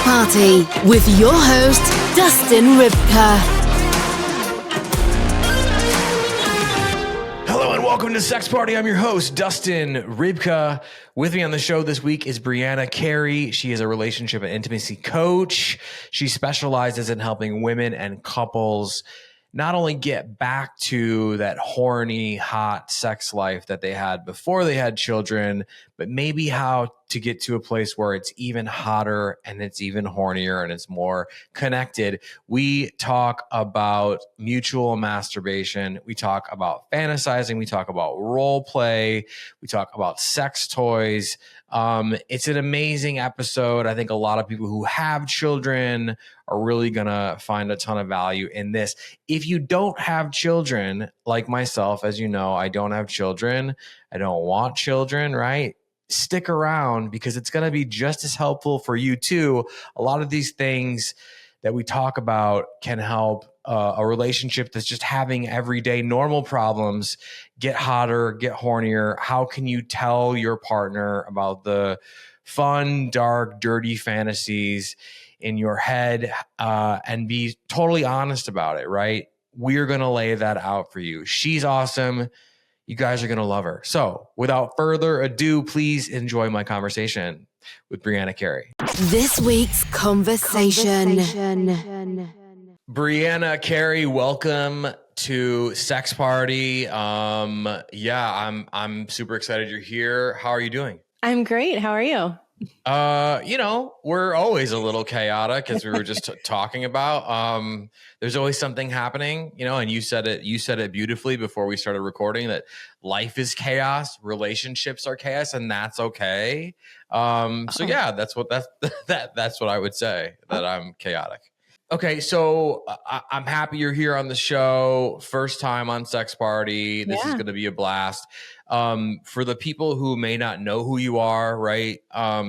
Party with your host, Dustin Rybka. Hello and welcome to Sex Party. I'm your host, Dustin Rybka. With me on the show this week is Brianna Carey. She is a relationship and intimacy coach. She specializes in helping women and couples not only get back to that horny, hot sex life that they had before they had children, but maybe how to get to a place where it's even hotter and it's even hornier and it's more connected. We talk about mutual masturbation. We talk about fantasizing. We talk about role play. We talk about sex toys. It's an amazing episode. I think a lot of people who have children are really going to find a ton of value in this. If you don't have children, like myself, as you know, I don't have children. I don't want children, right? Stick around because it's going to be just as helpful for you too. A lot of these things that we talk about can help a relationship that's just having everyday normal problems get hotter, get hornier. How can you tell your partner about the fun, dark, dirty fantasies in your head and be totally honest about it, right? We're going to lay that out for you. She's awesome. You guys are going to love her. So without further ado, please enjoy my conversation with Brianna Carey. This week's conversation. Brianna Carey, welcome to Sex Party. I'm super excited you're here. How are you doing? I'm great. How are you? We're always a little chaotic, as we were just talking about. There's always something happening, and you said it beautifully before we started recording that life is chaos, relationships are chaos, and that's okay. That's what I would say, that I'm chaotic. Okay, so I'm happy you're here on the show. First time on Sex Party. This is going to be a blast. For the people who may not know who you are, right?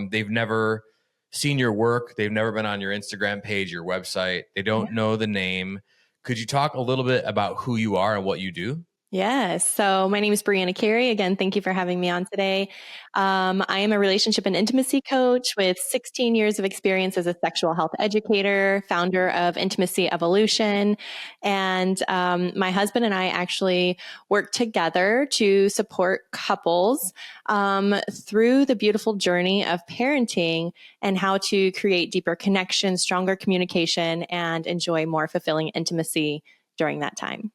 They've never seen your work. They've never been on your Instagram page, your website. They don't know the name. Could you talk a little bit about who you are and what you do? Yes. So my name is Brianna Carey. Again, thank you for having me on today. I am a relationship and intimacy coach with 16 years of experience as a sexual health educator, founder of Intimacy Evolution. And my husband and I actually work together to support couples through the beautiful journey of parenting and how to create deeper connection, stronger communication, and enjoy more fulfilling intimacy during that time.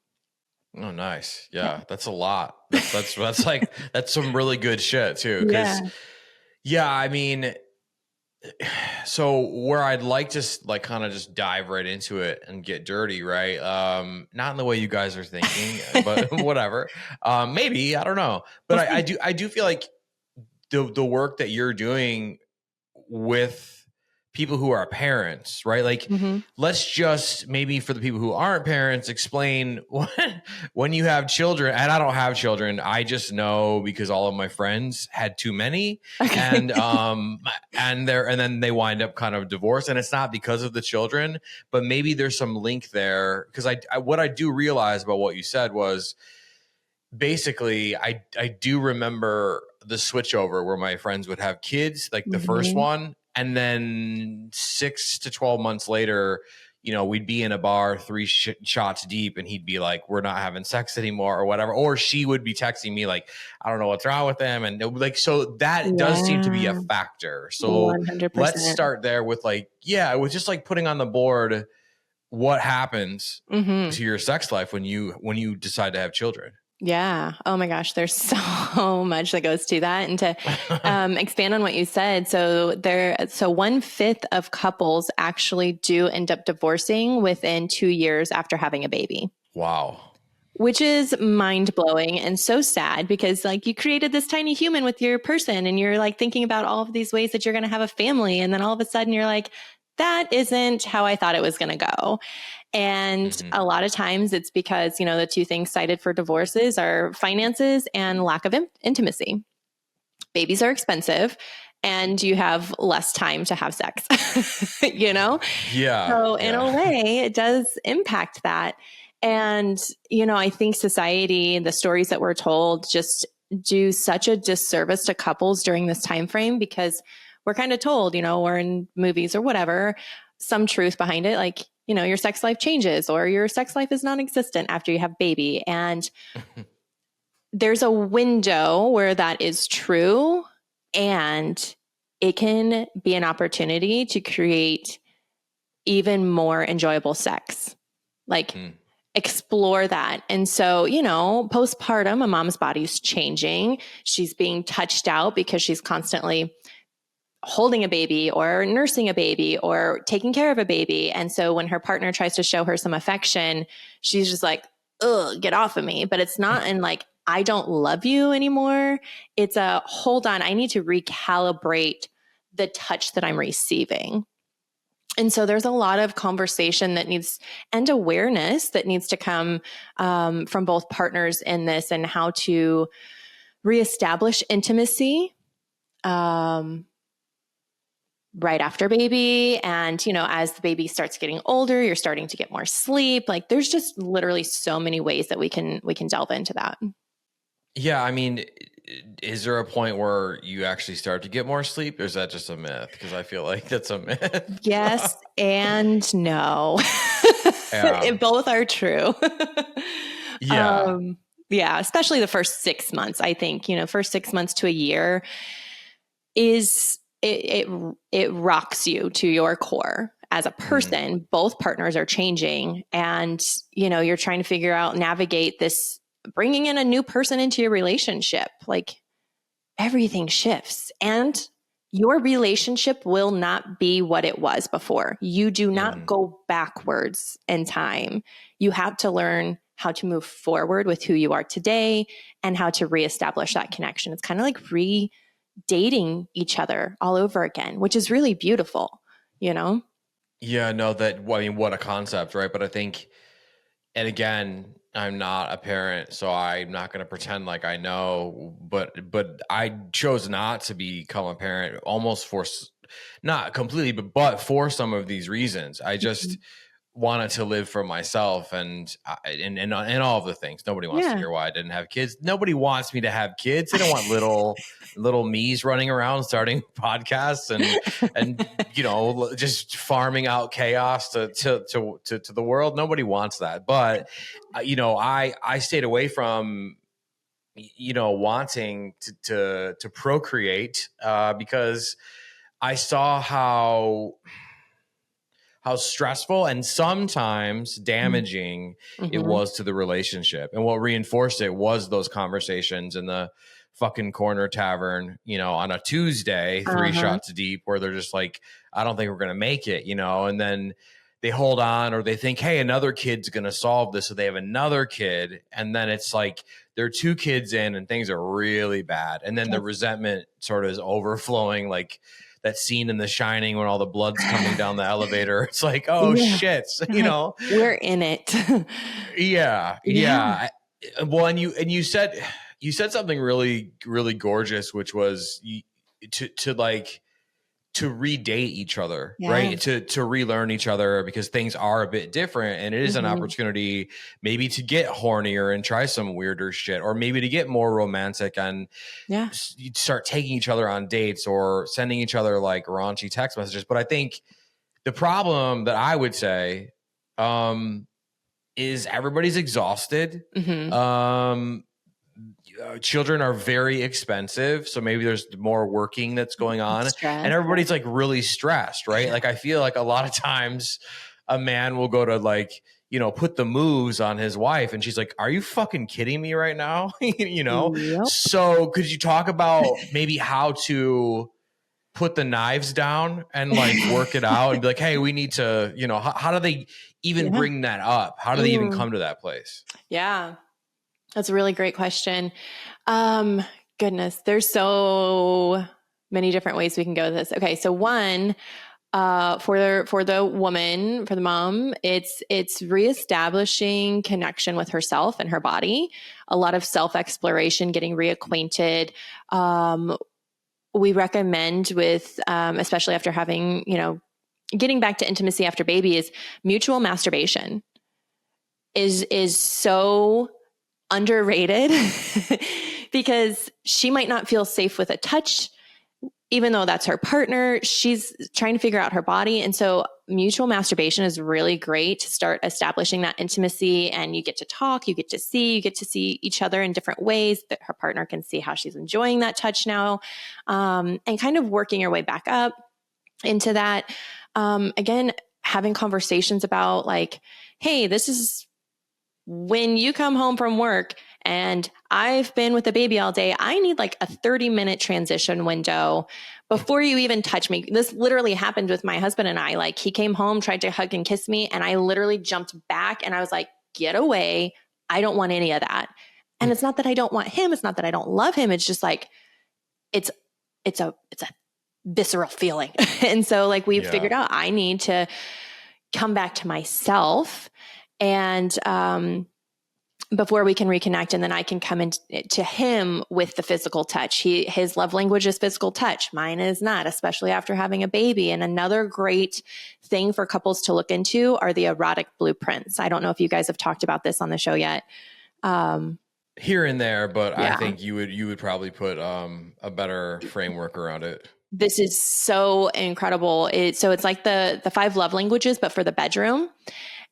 Oh, nice. Yeah. That's a lot. That's some really good shit too. So where I'd like to kind of just dive right into it and get dirty, right? Not in the way you guys are thinking, but whatever. Maybe, I don't know. But I do feel like the work that you're doing with people who are parents, right? Like, let's just, maybe for the people who aren't parents, explain when you have children. And I don't have children. I just know because all of my friends had too many, and then they wind up kind of divorced. And it's not because of the children, but maybe there's some link there. Because what I do realize about what you said was basically, I do remember the switchover where my friends would have kids, like the first one. And then 6 to 12 months later, we'd be in a bar 3 shots deep and he'd be like, we're not having sex anymore or whatever. Or she would be texting me like, I don't know what's wrong with them. And so that does seem to be a factor. So 100%. Let's start there with with just putting on the board what happens to your sex life when you decide to have children. Yeah. Oh my gosh. There's so much that goes to that. And to expand on what you said. So 1/5 of couples actually do end up divorcing within 2 years after having a baby. Wow. Which is mind blowing and so sad because you created this tiny human with your person and you're thinking about all of these ways that you're going to have a family. And then all of a sudden you're like, that isn't how I thought it was going to go. And a lot of times it's because, the two things cited for divorces are finances and lack of intimacy. Babies are expensive and you have less time to have sex, Yeah. So in a way, it does impact that. And, I think society, the stories that we're told just do such a disservice to couples during this time frame because we're kind of told, or in movies or whatever, some truth behind it. Like, your sex life changes or your sex life is non-existent after you have baby. And there's a window where that is true, and it can be an opportunity to create even more enjoyable sex. Like explore that. And so, postpartum, a mom's body's changing. She's being touched out because she's constantly holding a baby or nursing a baby or taking care of a baby. And so when her partner tries to show her some affection, she's just like, ugh, get off of me. But it's not in like, I don't love you anymore. It's a, hold on, I need to recalibrate the touch that I'm receiving. And so there's a lot of conversation that needs, and awareness that needs to come from both partners in this, and how to reestablish intimacy right after baby. And, as the baby starts getting older, you're starting to get more sleep. Like there's just literally so many ways that we can delve into that. Yeah. I mean, is there a point where you actually start to get more sleep, or is that just a myth? Because I feel like that's a myth. Yes and no. Both are true. Yeah. Yeah. Especially the first 6 months, I think, first 6 months to a year is it rocks you to your core as a person. Both partners are changing, and, you're trying to figure out, navigate this, bringing in a new person into your relationship. Like everything shifts, and your relationship will not be what it was before. You do not go backwards in time. You have to learn how to move forward with who you are today and how to reestablish that connection. It's kind of like dating each other all over again, which is really beautiful, Yeah, no, what a concept, right? But I think, and again, I'm not a parent, so I'm not going to pretend like I know, but I chose not to become a parent almost not completely, but for some of these reasons. I just wanted to live for myself, and all of the things. Nobody wants to hear why I didn't have kids. Nobody wants me to have kids. They don't want little me's running around starting podcasts and just farming out chaos to the world. Nobody wants that. But I stayed away from wanting to procreate because I saw how stressful and sometimes damaging it was to the relationship. And what reinforced it was those conversations in the fucking corner tavern, on a Tuesday, 3 shots deep, where they're just like, I don't think we're going to make it, and then they hold on, or they think, hey, another kid's going to solve this. So they have another kid. And then it's like, they're 2 kids in and things are really bad. And then the resentment sort of is overflowing, like that scene in The Shining when all the blood's coming down the elevator. It's like, oh shit, we're in it. Yeah. Well, and you said something really, really gorgeous, which was to redate each other, right? To relearn each other, because things are a bit different, and it is an opportunity maybe to get hornier and try some weirder shit, or maybe to get more romantic and start taking each other on dates or sending each other like raunchy text messages. But I think the problem that I would say is everybody's exhausted. Children are very expensive, so maybe there's more working that's going on, and everybody's like really stressed, right? Like I feel like a lot of times a man will go to like, put the moves on his wife, and she's like, are you fucking kidding me right now? Yep. So could you talk about maybe how to put the knives down and like work it out and be like, hey, we need to, how do they even bring that up? How do they even come to that place? Yeah. That's a really great question. Goodness, there's so many different ways we can go with this. Okay. So one, for the woman, for the mom, it's reestablishing connection with herself and her body, a lot of self-exploration, getting reacquainted. We recommend with, especially after having, getting back to intimacy after baby, is mutual masturbation is so underrated because she might not feel safe with a touch even though that's her partner, she's trying to figure out her body. And so mutual masturbation is really great to start establishing that intimacy, and you get to talk, you get to see each other in different ways, that her partner can see how she's enjoying that touch now, and kind of working your way back up into that. Again, having conversations about like, hey, this is when you come home from work and I've been with the baby all day, I need like a 30-minute transition window before you even touch me. This literally happened with my husband and I. Like, he came home, tried to hug and kiss me, and I literally jumped back and I was like, get away. I don't want any of that. And it's not that I don't want him. It's not that I don't love him. It's just like, it's a visceral feeling. And so like we figured out I need to come back to myself, and before we can reconnect, and then I can come into him with the physical touch. His love language is physical touch. Mine is not, especially after having a baby. And another great thing for couples to look into are the erotic blueprints. I don't know if you guys have talked about this on the show yet. Here and there, but I think you would probably put a better framework around it. This is so incredible. So it's like the 5 love languages, but for the bedroom.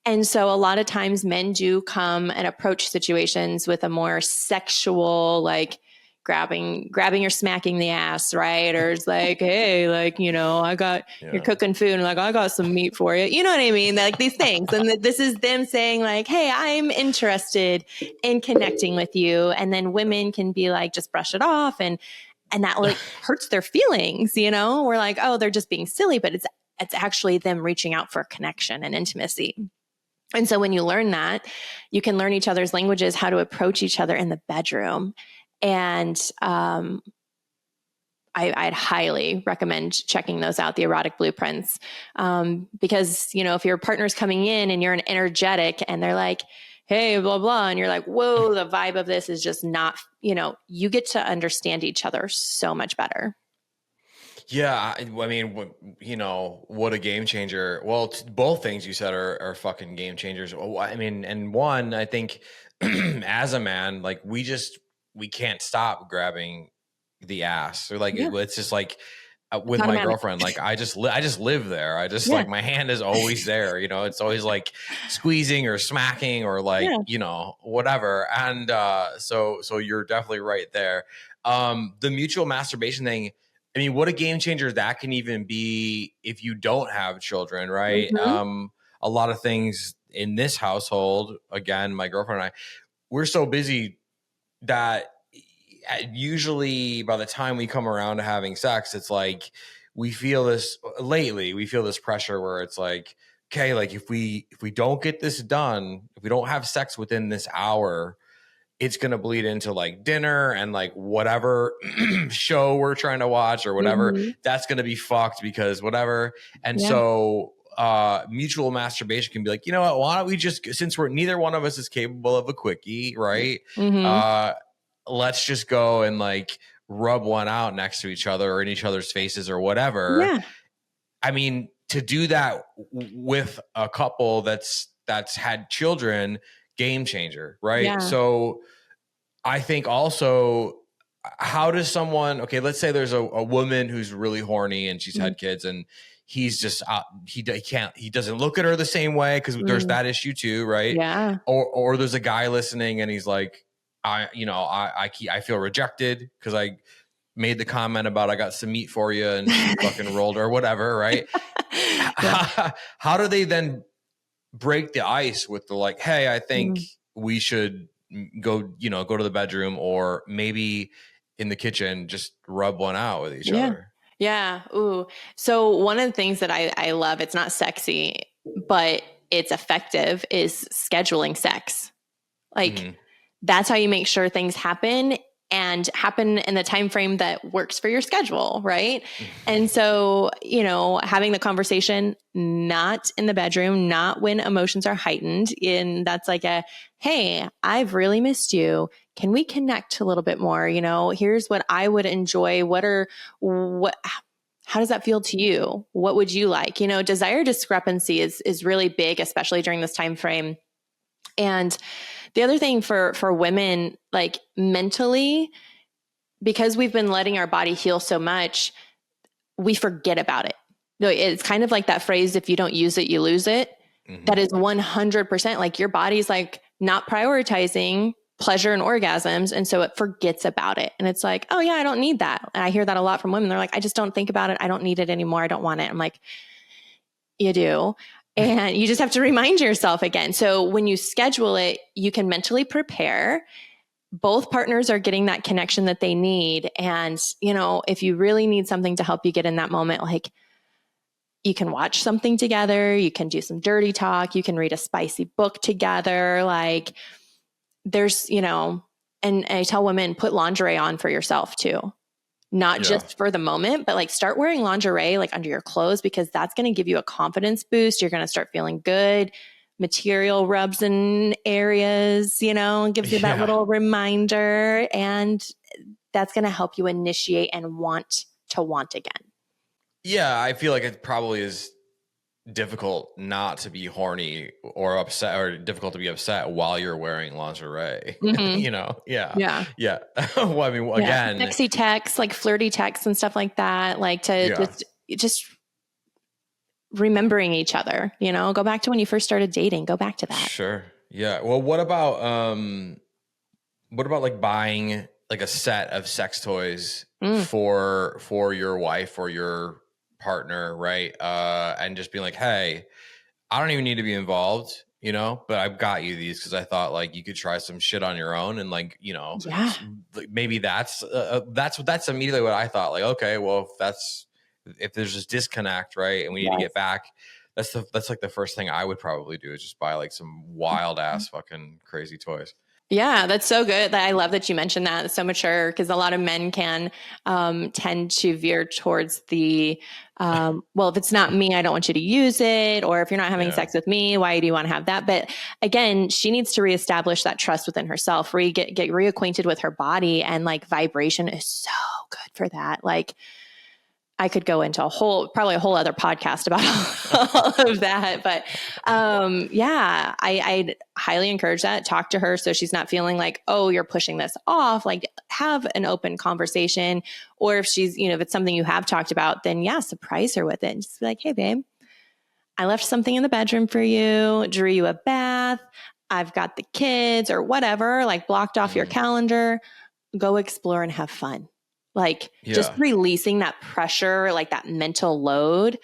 And so a lot of times men do come and approach situations with a more sexual, like grabbing or smacking the ass, right? Or it's like, hey, like, you're cooking food and like, I got some meat for you. You know what I mean? Like these things. And this is them saying like, hey, I'm interested in connecting with you. And then women can be like, just brush it off. And that like hurts their feelings, We're like, oh, they're just being silly, but it's actually them reaching out for connection and intimacy. And so when you learn that, you can learn each other's languages, how to approach each other in the bedroom. And I'd highly recommend checking those out, the erotic blueprints, because, if your partner's coming in and you're an energetic and they're like, hey, blah, blah, and you're like, whoa, the vibe of this is just not, you get to understand each other so much better. Yeah, I mean, what a game changer. Well, both things you said are fucking game changers. I mean, and one, I think as a man, like we can't stop grabbing the ass, or like it's just like with my girlfriend, like I just live there. I just like my hand is always there. It's always like squeezing or smacking or like whatever. And so you're definitely right there. The mutual masturbation thing. I mean, what a game changer that can even be if you don't have children, right? Mm-hmm. A lot of things in this household, again, my girlfriend and I, we're so busy that usually by the time we come around to having sex, it's like we feel this pressure where it's like, okay, like if we don't get this done, if we don't have sex within this hour, it's going to bleed into like dinner and like whatever show we're trying to watch or whatever, that's going to be fucked because whatever. And so mutual masturbation can be like, you know what, why don't we just, since neither one of us is capable of a quickie, right? Let's just go and like rub one out next to each other or in each other's faces or whatever. Yeah. I mean, to do that with a couple that's had children, game changer, right? Yeah. So I think also, how does someone, okay, let's say there's a woman who's really horny and she's had kids and he's just, he doesn't look at her the same way because there's that issue too, right? Yeah. Or there's a guy listening and he's like, I feel rejected because I made the comment about I got some meat for you and she fucking rolled or whatever, right? How do they then break the ice with the like, hey, I think we should go to the bedroom or maybe in the kitchen, just rub one out with each other. Yeah. Ooh. So one of the things that I love, it's not sexy, but it's effective, is scheduling sex. Like that's how you make sure things happen and happen in the time frame that works for your schedule, right? And so, having the conversation not in the bedroom, not when emotions are heightened, and that's like hey, I've really missed you. Can we connect a little bit more? Here's what I would enjoy. How does that feel to you? What would you like? Desire discrepancy is really big, especially during this time frame. And the other thing for women, like mentally, because we've been letting our body heal so much, we forget about it. No, it's kind of like that phrase, if you don't use it, you lose it. Mm-hmm. That is 100% like your body's like not prioritizing pleasure and orgasms. And so it forgets about it. And it's like, oh yeah, I don't need that. And I hear that a lot from women. They're like, I just don't think about it. I don't need it anymore. I don't want it. I'm like, you do. And you just have to remind yourself again. So when you schedule it, you can mentally prepare. Both partners are getting that connection that they need. And, you know, if you really need something to help you get in that moment, like you can watch something together, you can do some dirty talk, you can read a spicy book together. Like there's, you know, and I tell women, put lingerie on for yourself too. Not just for the moment, but like start wearing lingerie like under your clothes, because that's going to give you a confidence boost. You're going to start feeling good. Material rubs in areas, you know, gives you that little reminder, and that's going to help you initiate and want again. Yeah, I feel like it probably is difficult not to be horny or upset, or difficult to be upset while you're wearing lingerie. Mm-hmm. You know? Yeah. Well, I mean, again, sexy texts, like flirty texts and stuff like that, like to just remembering each other, you know, go back to when you first started dating, go back to that. Sure. Yeah. Well, what about like buying like a set of sex toys for your wife or your partner, right? And just being like, hey, I don't even need to be involved, you know, but I've got you these because I thought like you could try some shit on your own, and like, you know, maybe that's immediately what I thought. Like, okay, well, if there's this disconnect, right, and we need to get back, that's like the first thing I would probably do, is just buy like some wild ass fucking crazy toys. Yeah, that's so good. I love that you mentioned that. It's so mature, because a lot of men can tend to veer towards the, well, if it's not me, I don't want you to use it. Or if you're not having sex with me, why do you want to have that? But again, she needs to reestablish that trust within herself, get reacquainted with her body. And like vibration is so good for that. Like I could go into probably a whole other podcast about all of that. But I'd highly encourage that. Talk to her so she's not feeling like, oh, you're pushing this off. Like have an open conversation. Or if she's, you know, if it's something you have talked about, then surprise her with it. And just be like, hey, babe, I left something in the bedroom for you, drew you a bath. I've got the kids or whatever, like blocked off your calendar. Go explore and have fun. Like just releasing that pressure, like that mental load.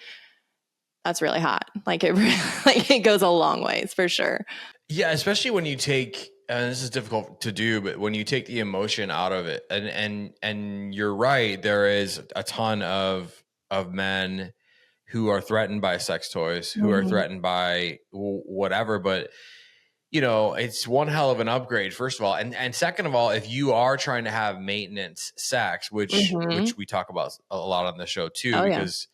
That's really hot. Like it goes a long ways for sure. Yeah. Especially when you take, and this is difficult to do, but when you take the emotion out of it, and you're right, there is a ton of men who are threatened by sex toys, who are threatened by whatever, but you know, it's one hell of an upgrade, first of all. And second of all, if you are trying to have maintenance sex, which we talk about a lot on the show too, because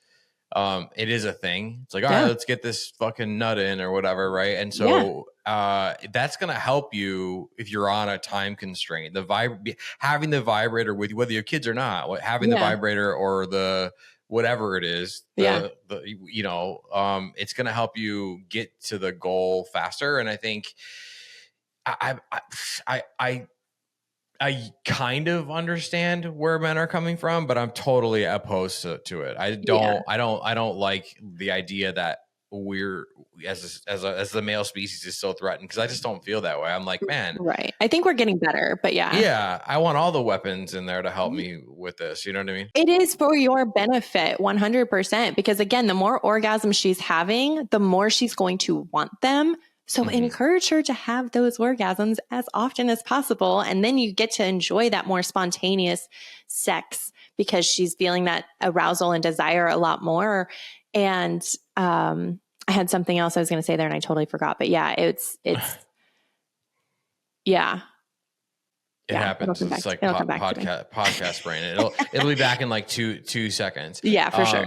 it is a thing. It's like, all right, let's get this fucking nut in or whatever. Right. And so that's going to help you if you're on a time constraint. Having the vibrator with you, whether your kids or not, having the vibrator or the whatever it is, it's going to help you get to the goal faster. And I think I kind of understand where men are coming from, but I'm totally opposed to it. I don't like the idea that we're as the male species is so threatened, because I just don't feel that way. I'm like, man, right. I think we're getting better, but I want all the weapons in there to help me with this. You know what I mean? It is for your benefit, 100%. Because again, the more orgasms she's having, the more she's going to want them. So encourage her to have those orgasms as often as possible. And then you get to enjoy that more spontaneous sex, because she's feeling that arousal and desire a lot more. And I had something else I was going to say there and I totally forgot. But it's It happens. It's like podcast brain. It'll be back in like two seconds. Yeah, for sure.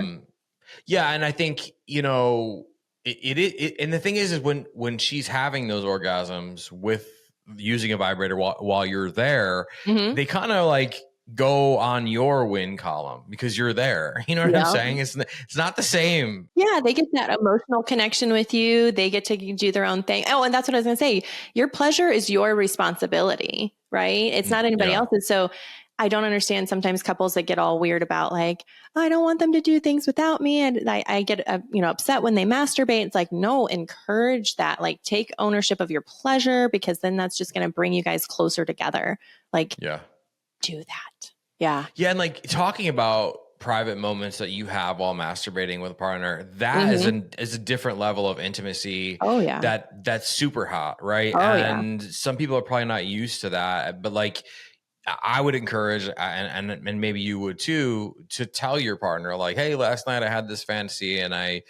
Yeah. And I think, you know, it and the thing is when she's having those orgasms with using a vibrator while you're there, they kind of like go on your win column because you're there. You know what I'm saying? It's not the same. Yeah, they get that emotional connection with you. They get to do their own thing. Oh, and that's what I was going to say. Your pleasure is your responsibility, right? It's not anybody else's. So I don't understand sometimes couples that get all weird about like, I don't want them to do things without me. And I get, upset when they masturbate. It's like, no, encourage that. Like take ownership of your pleasure, because then that's just going to bring you guys closer together. Like, Yeah. do that. Yeah. Yeah. And like talking about private moments that you have while masturbating with a partner, that is a different level of intimacy. Oh yeah. That's super hot. Right. Oh, and some people are probably not used to that, but like, I would encourage, and maybe you would too, to tell your partner like, hey, last night I had this fantasy and I,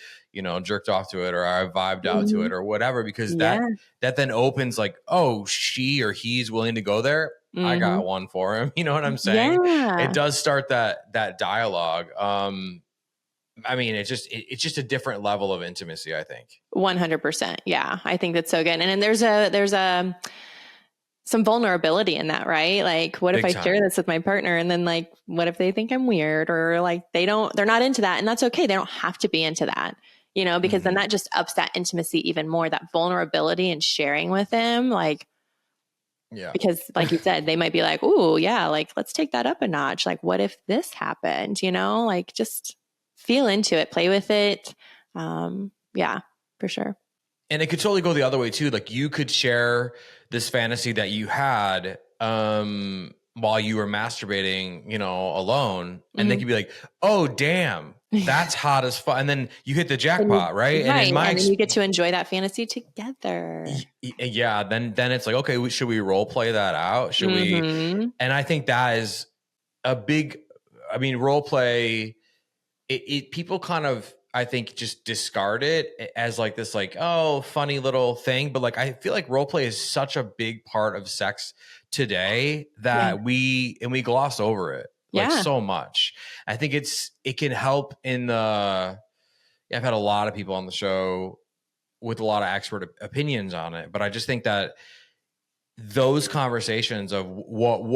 jerked off to it, or I vibed out to it, or whatever, because that then opens like, oh, she or he's willing to go there. I got one for him. You know what I'm saying? Yeah. It does start that dialogue. I mean, it's just a different level of intimacy, I think. 100%. Yeah. I think that's so good. And then there's some vulnerability in that, right? Like, what if I share this with my partner and then like, what if they think I'm weird, or like they're not into that, and that's okay. They don't have to be into that, because then that just ups that intimacy even more, that vulnerability and sharing with them. Like, yeah, because like you said, they might be like, ooh, yeah, like let's take that up a notch. Like, what if this happened, like just feel into it, play with it. Yeah, for sure. And it could totally go the other way too. Like you could share this fantasy that you had while you were masturbating, alone. And they could be like, oh, damn, that's hot as fuck. And then you hit the jackpot, right? And then you get to enjoy that fantasy together. Yeah. Then it's like, okay, should we role play that out? Should we? And I think that is a big, role play. People kind of, I think, just discard it as like this, like, oh, funny little thing. But like, I feel like role play is such a big part of sex today that we gloss over it like so much. I think it can help in I've had a lot of people on the show with a lot of expert opinions on it, but I just think that those conversations of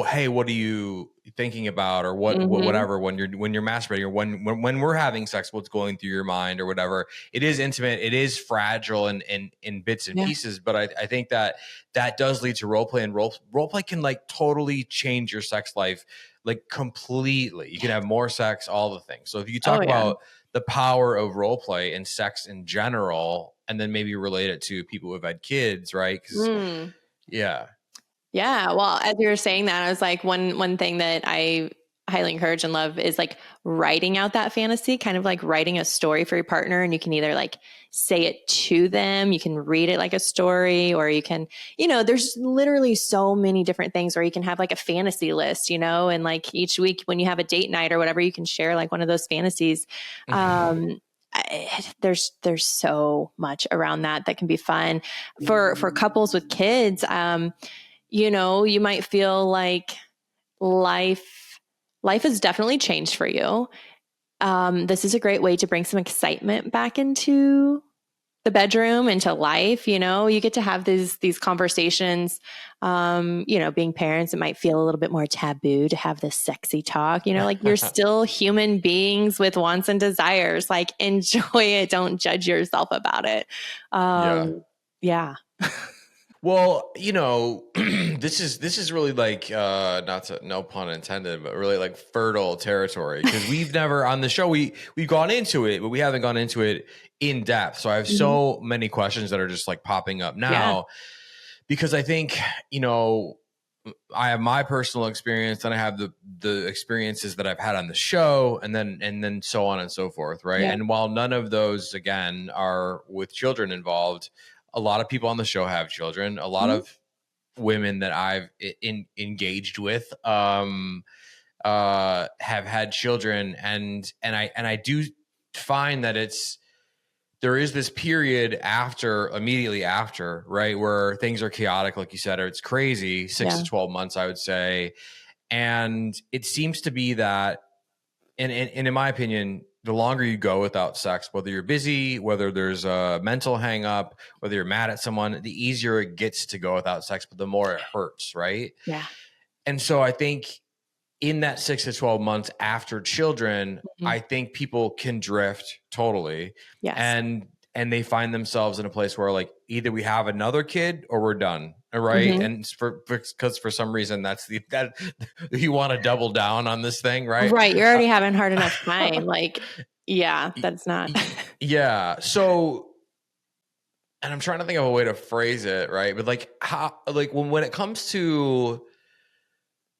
hey, what are you thinking about, or whatever, when you're masturbating, or when we're having sex, what's going through your mind or whatever. It is intimate, it is fragile and in bits and pieces, but I think that does lead to role play, and role play can like totally change your sex life, like completely. You can have more sex, all the things. So if you talk about the power of role play and sex in general, and then maybe relate it to people who've had kids, right? Yeah. Well, as you were saying that, I was like, one thing that I highly encourage and love is like writing out that fantasy, kind of like writing a story for your partner. And you can either like say it to them, you can read it like a story, or you can, there's literally so many different things, or you can have like a fantasy list, and like each week when you have a date night or whatever, you can share like one of those fantasies. There's so much around that can be fun for couples with kids. You might feel like life has definitely changed for you. This is a great way to bring some excitement back into the bedroom, into life. You get to have these conversations. Being parents, it might feel a little bit more taboo to have this sexy talk, like you're still human beings with wants and desires. Like enjoy it. Don't judge yourself about it. Yeah. Well, this is really like no pun intended, but really like fertile territory, because we've never on the show we've gone into it, but we haven't gone into it in depth. So I have so many questions that are just like popping up now, because I think I have my personal experience, and I have the experiences that I've had on the show, and then so on and so forth, right? And while none of those again are with children involved, a lot of people on the show have children. A lot of women that I've engaged with have had children, and I do find that there is this period immediately after, right, where things are chaotic, like you said, or it's crazy, 6 to 12 months, I would say. And it seems to be that, and in my opinion, the longer you go without sex, whether you're busy, whether there's a mental hang up, whether you're mad at someone, the easier it gets to go without sex, but the more it hurts, right? Yeah. And so I think in that 6 to 12 months after children, I think people can drift totally. Yes. And and they find themselves in a place where like either we have another kid or we're done. Right. Mm-hmm. And because for some reason that you want to double down on this thing. Right. Right. You're already having hard enough time. Like, yeah, that's not. Yeah. So, and I'm trying to think of a way to phrase it. Right. But like how, like when it comes to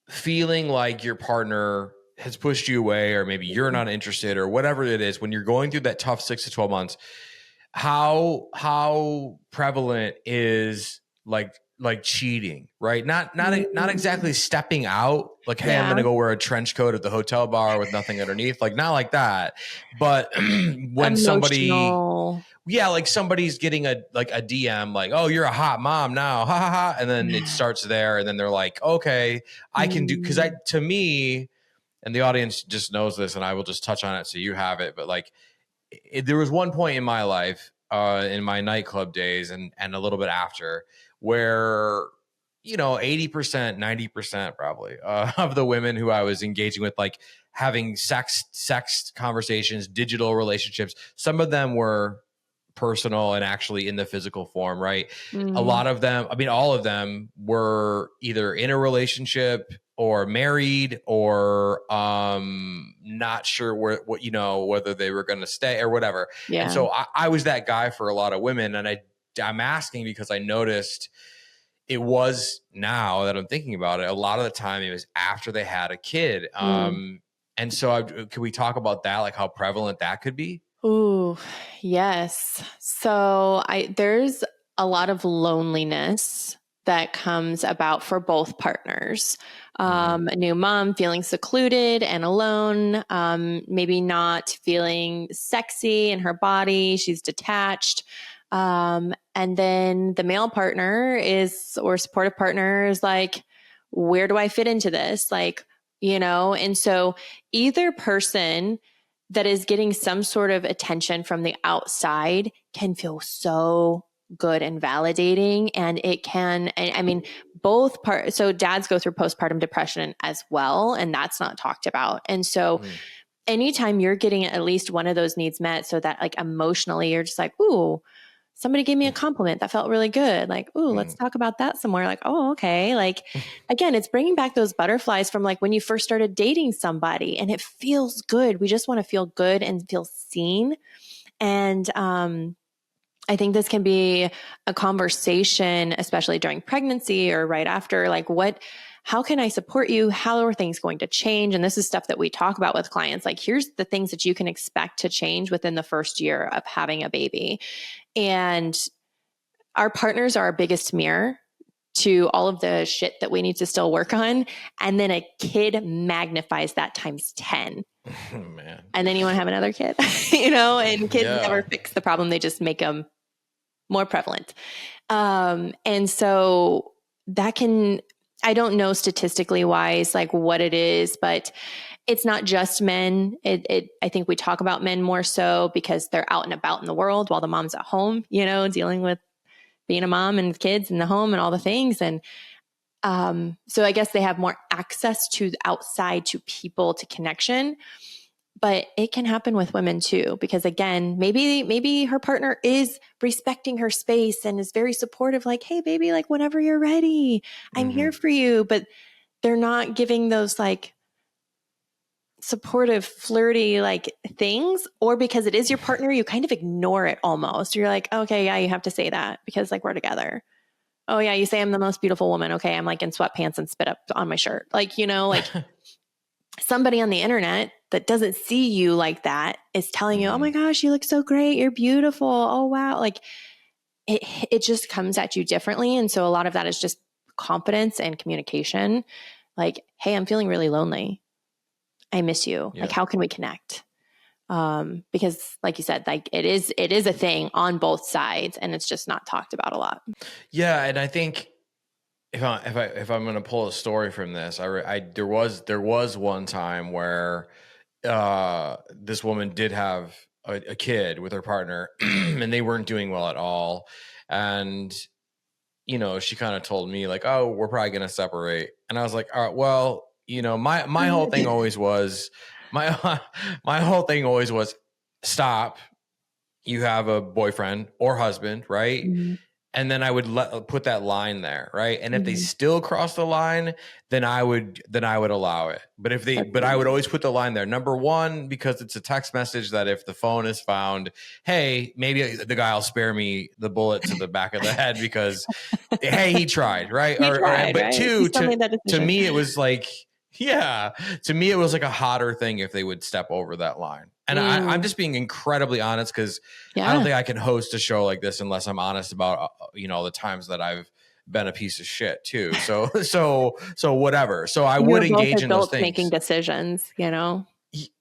feeling like your partner has pushed you away, or maybe you're not interested, or whatever it is, when you're going through that tough 6 to 12 months, how prevalent is like cheating, right? Not exactly stepping out, like, hey, I'm going to go wear a trench coat at the hotel bar with nothing underneath, like not like that. But when somebody, like somebody's getting a DM like, oh, you're a hot mom now, ha ha ha, and then it starts there, and then they're like, okay, I can do, because to me, and the audience just knows this, and I will just touch on it so you have it, but like there was one point in my life, in my nightclub days and a little bit after, where 80%, 90% probably of the women who I was engaging with, like having sex conversations, digital relationships, some of them were personal and actually in the physical form, right? A lot of them, I mean, all of them were either in a relationship or married or not sure whether they were going to stay or whatever. Yeah. And so I was that guy for a lot of women. And I'm asking because I noticed it was, now that I'm thinking about it, a lot of the time it was after they had a kid. And so can we talk about that? Like how prevalent that could be? Ooh, yes. So there's a lot of loneliness that comes about for both partners. A new mom feeling secluded and alone, maybe not feeling sexy in her body. She's detached. And then the male partner or supportive partner is like, where do I fit into this? Like, and so either person that is getting some sort of attention from the outside can feel so good and validating. And it can, I mean, both parts. So dads go through postpartum depression as well, and that's not talked about. And so anytime you're getting at least one of those needs met, so that like emotionally you're just like, ooh, somebody gave me a compliment that felt really good. Like, ooh, let's talk about that somewhere. Like, oh, okay. Like, again, it's bringing back those butterflies from like when you first started dating somebody, and it feels good. We just want to feel good and feel seen. And I think this can be a conversation, especially during pregnancy or right after, like how can I support you? How are things going to change? And this is stuff that we talk about with clients. Like, here's the things that you can expect to change within the first year of having a baby. And our partners are our biggest mirror to all of the shit that we need to still work on. And then a kid magnifies that times 10. Oh, man. And then you want to have another kid, and kids never fix the problem. They just make them more prevalent. And so that can, I don't know statistically wise, like what it is, but it's not just men. I think we talk about men more so because they're out and about in the world while the mom's at home, dealing with being a mom and kids in the home and all the things. And so I guess they have more access to the outside, to people, to connection. But it can happen with women too, because again, maybe her partner is respecting her space and is very supportive, like, hey, baby, like whenever you're ready, I'm here for you. But they're not giving those like supportive, flirty like things, or because it is your partner, you kind of ignore it almost. You're like, okay, yeah, you have to say that because like we're together. Oh yeah, you say I'm the most beautiful woman. Okay, I'm like in sweatpants and spit up on my shirt. Like, like somebody on the internet that doesn't see you like that is telling you, oh my gosh, you look so great. You're beautiful. Oh, wow. Like it just comes at you differently. And so a lot of that is just confidence and communication. Like, hey, I'm feeling really lonely. I miss you. Yeah. Like, how can we connect? Because like you said, like it is a thing on both sides, and it's just not talked about a lot. Yeah. And I think if I'm going to pull a story from this, there was one time where this woman did have a kid with her partner and they weren't doing well at all. And, she kind of told me like, oh, we're probably going to separate. And I was like, all right, well, my whole thing always was, my whole thing always was stop, you have a boyfriend or husband, right? Mm-hmm. And then I would put that line there, right? And if they Mm-hmm. still cross the line, then I would allow it. But I would always put the line there. Number one, because it's a text message that if the phone is found, hey, maybe the guy will spare me the bullet to the back of the head because, hey, he tried, right? He tried, But right? He two, still made that to decision. me, it was like, yeah, to me, it was like a hotter thing if they would step over that line. And I'm just being incredibly honest because I don't think I can host a show like this unless I'm honest about, the times that I've been a piece of shit too. So whatever. So I would engage in those things. Making decisions,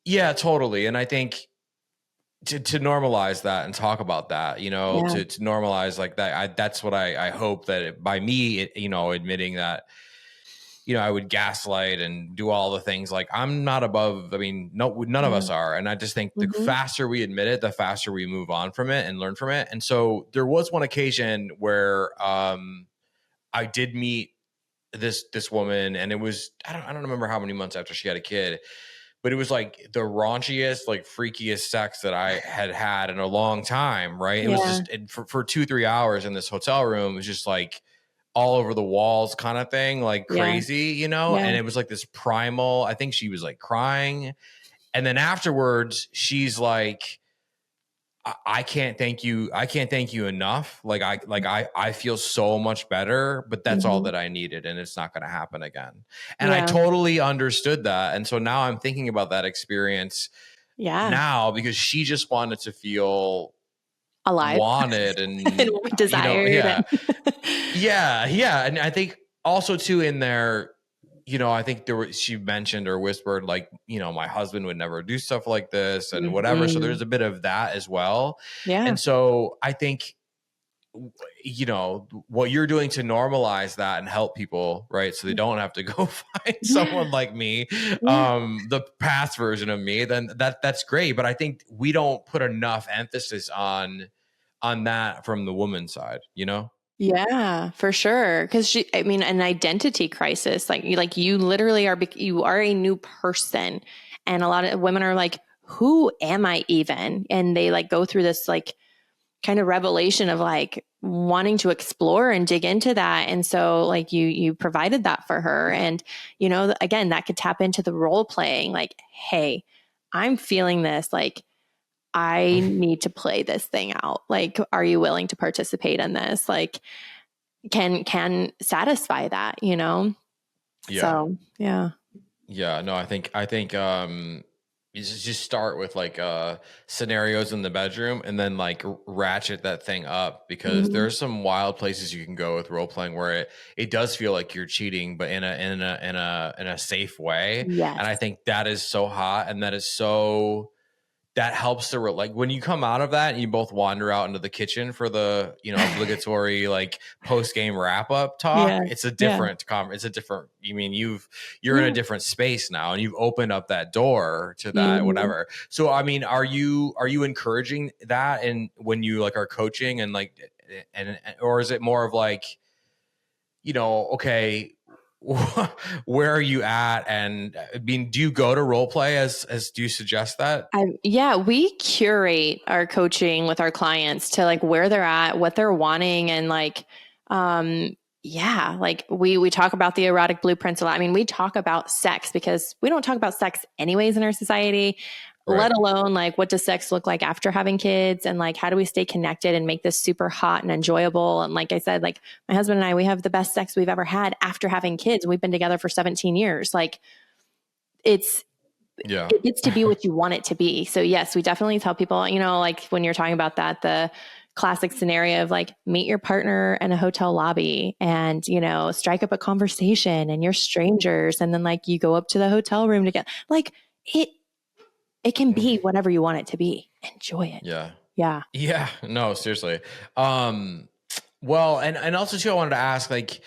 Yeah, totally. And I think to normalize that and talk about that, to normalize like that, that's what I hope that by me, admitting that, I would gaslight and do all the things like I'm not above. I mean, none of us are. And I just think the faster we admit it, the faster we move on from it and learn from it. And so there was one occasion where I did meet this woman, and it was, I don't remember how many months after she had a kid, but it was like the raunchiest, like freakiest sex that I had in a long time. Right. It was just for 2-3 hours in this hotel room. It was just like all over the walls kind of thing, like crazy, and it was like this primal, I think she was like crying. And then afterwards she's like, I can't thank you. I can't thank you enough. I feel so much better, but that's all that I needed. And it's not going to happen again. And I totally understood that. And so now I'm thinking about that experience now because she just wanted to feel alive, wanted and desired. Yeah. And I think also too in there, I think she mentioned or whispered like, my husband would never do stuff like this and whatever. So there's a bit of that as well. Yeah. And so I think, what you're doing to normalize that and help people, right? So they don't have to go find someone like me, the past version of me, then that's great. But I think we don't put enough emphasis on that from the woman's side, Yeah, for sure. Cause an identity crisis, like you literally you are a new person. And a lot of women are like, who am I even? And they like go through this like kind of revelation of like wanting to explore and dig into that. And so like you provided that for her. And, again, that could tap into the role playing, like, hey, I'm feeling this, like, I need to play this thing out. Like, are you willing to participate in this? Like, can satisfy that, Yeah. So, yeah. Yeah. No, I think, you just start with like scenarios in the bedroom and then like ratchet that thing up because there's some wild places you can go with role playing where it does feel like you're cheating, but in a safe way. Yes. And I think that is so hot and that helps to like when you come out of that and you both wander out into the kitchen for the obligatory like post game wrap up talk. It's a different you're in a different space now and you've opened up that door to that whatever. So I mean, are you encouraging that and when you like are coaching and like and or is it more of like okay, where are you at? And I mean, do you go to role play as do you suggest that? We curate our coaching with our clients to like where they're at, what they're wanting. And like, like we talk about the erotic blueprints a lot. I mean, we talk about sex because we don't talk about sex anyways in our society, let alone like, what does sex look like after having kids? And like, how do we stay connected and make this super hot and enjoyable? And like I said, like my husband and I, we have the best sex we've ever had after having kids. We've been together for 17 years. Like it gets to be what you want it to be. So yes, we definitely tell people, like when you're talking about that, the classic scenario of like meet your partner in a hotel lobby and, strike up a conversation and you're strangers. And then like you go up to the hotel room to get like it can be whatever you want it to be. Enjoy it. Yeah. No, seriously. Well, and also too, I wanted to ask, like,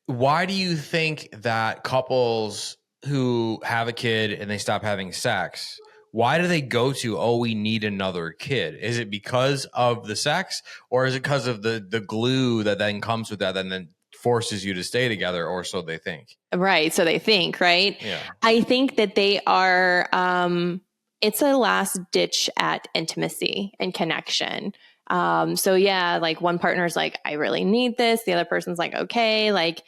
why do you think that couples who have a kid and they stop having sex, why do they go to, we need another kid? Is it because of the sex or is it because of the glue that then comes with that and then forces you to stay together, or so they think? Right. So they think, right? Yeah. I think that they are, it's a last ditch at intimacy and connection. So yeah, like one partner's like, I really need this. The other person's like, okay, like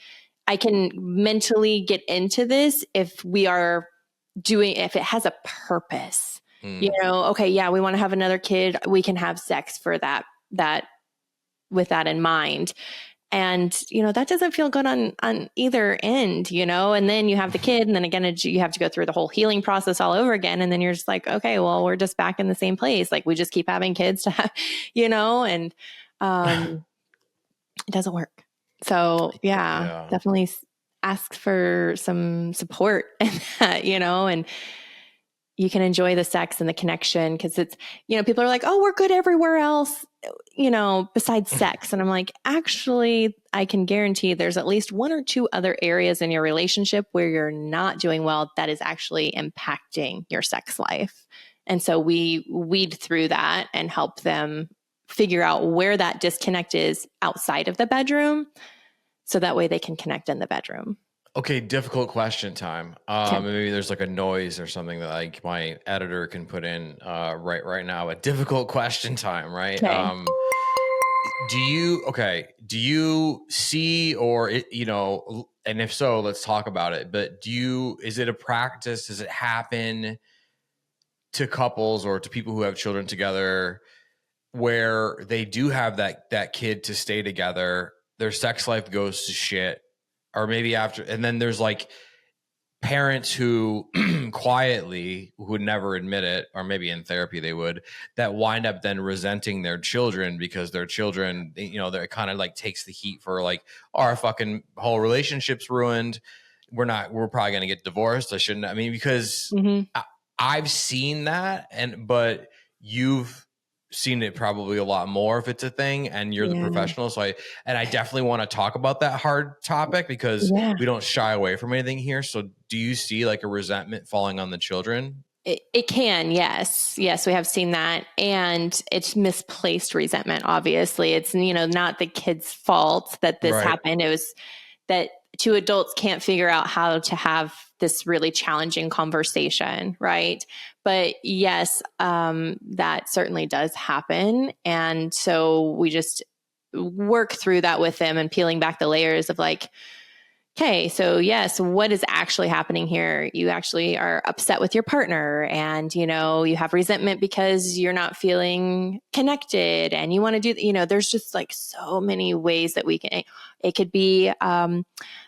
I can mentally get into this if if it has a purpose, okay, yeah, we want to have another kid. We can have sex for that with that in mind. And, that doesn't feel good on either end, and then you have the kid and then again, you have to go through the whole healing process all over again. And then you're just like, okay, well, we're just back in the same place. Like we just keep having kids to have, and it doesn't work. So yeah. Definitely ask for some support in that, and you can enjoy the sex and the connection because it's, people are like, oh, we're good everywhere else, besides sex. And I'm like, actually, I can guarantee there's at least one or two other areas in your relationship where you're not doing well that is actually impacting your sex life. And so we weed through that and help them figure out where that disconnect is outside of the bedroom. So that way they can connect in the bedroom. Okay, difficult question time. Maybe there's like a noise or something that like my editor can put in right now. A difficult question time, right? Okay. Do you see or and if so, let's talk about it. But is it a practice? Does it happen to couples or to people who have children together where they do have that kid to stay together, their sex life goes to shit? Or maybe after, and then there's like parents who quietly would never admit it, or maybe in therapy they would, that wind up then resenting their children because their children, they're kind of like takes the heat for like, our fucking whole relationship's ruined. We're probably going to get divorced. Because I've seen that but you've seen it probably a lot more if it's a thing and you're the professional. So I definitely want to talk about that hard topic because we don't shy away from anything here. So do you see like a resentment falling on the children? It can. Yes. Yes. We have seen that. And it's misplaced resentment. Obviously it's, not the kid's fault that this happened. It was that two adults can't figure out how to have this really challenging conversation. Right. But yes, that certainly does happen. And so we just work through that with them and peeling back the layers of like, okay, so yes, what is actually happening here? You actually are upset with your partner and, you have resentment because you're not feeling connected and you want to do, there's just like so many ways that it could be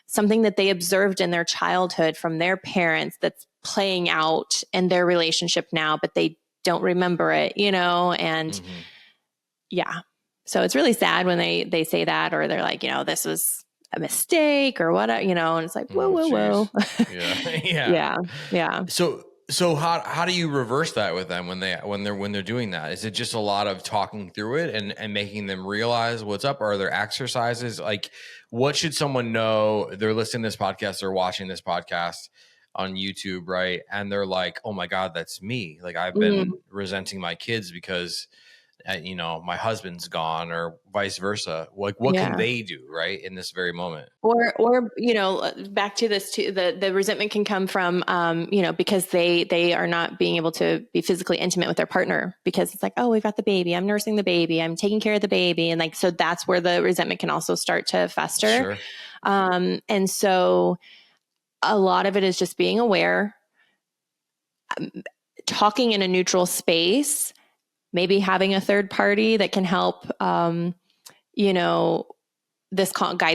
something that they observed in their childhood from their parents that's playing out in their relationship now, but they don't remember it, and yeah. So it's really sad when they say that, or they're like, this was a mistake or what, and it's like, whoa. Yeah. So how do you reverse that with them when they're doing that? Is it just a lot of talking through it and making them realize what's up? Or are there exercises? Like what should someone know? They're listening to this podcast or watching this podcast on YouTube, right? And they're like, oh my God, that's me. Like I've been resenting my kids because my husband's gone or vice versa. Like what can they do right in this very moment? Or back to this too, the resentment can come from, because they are not being able to be physically intimate with their partner because it's like, oh, we've got the baby. I'm nursing the baby. I'm taking care of the baby. And like, so that's where the resentment can also start to fester. Sure. And so a lot of it is just being aware, talking in a neutral space, maybe having a third party that can help, guide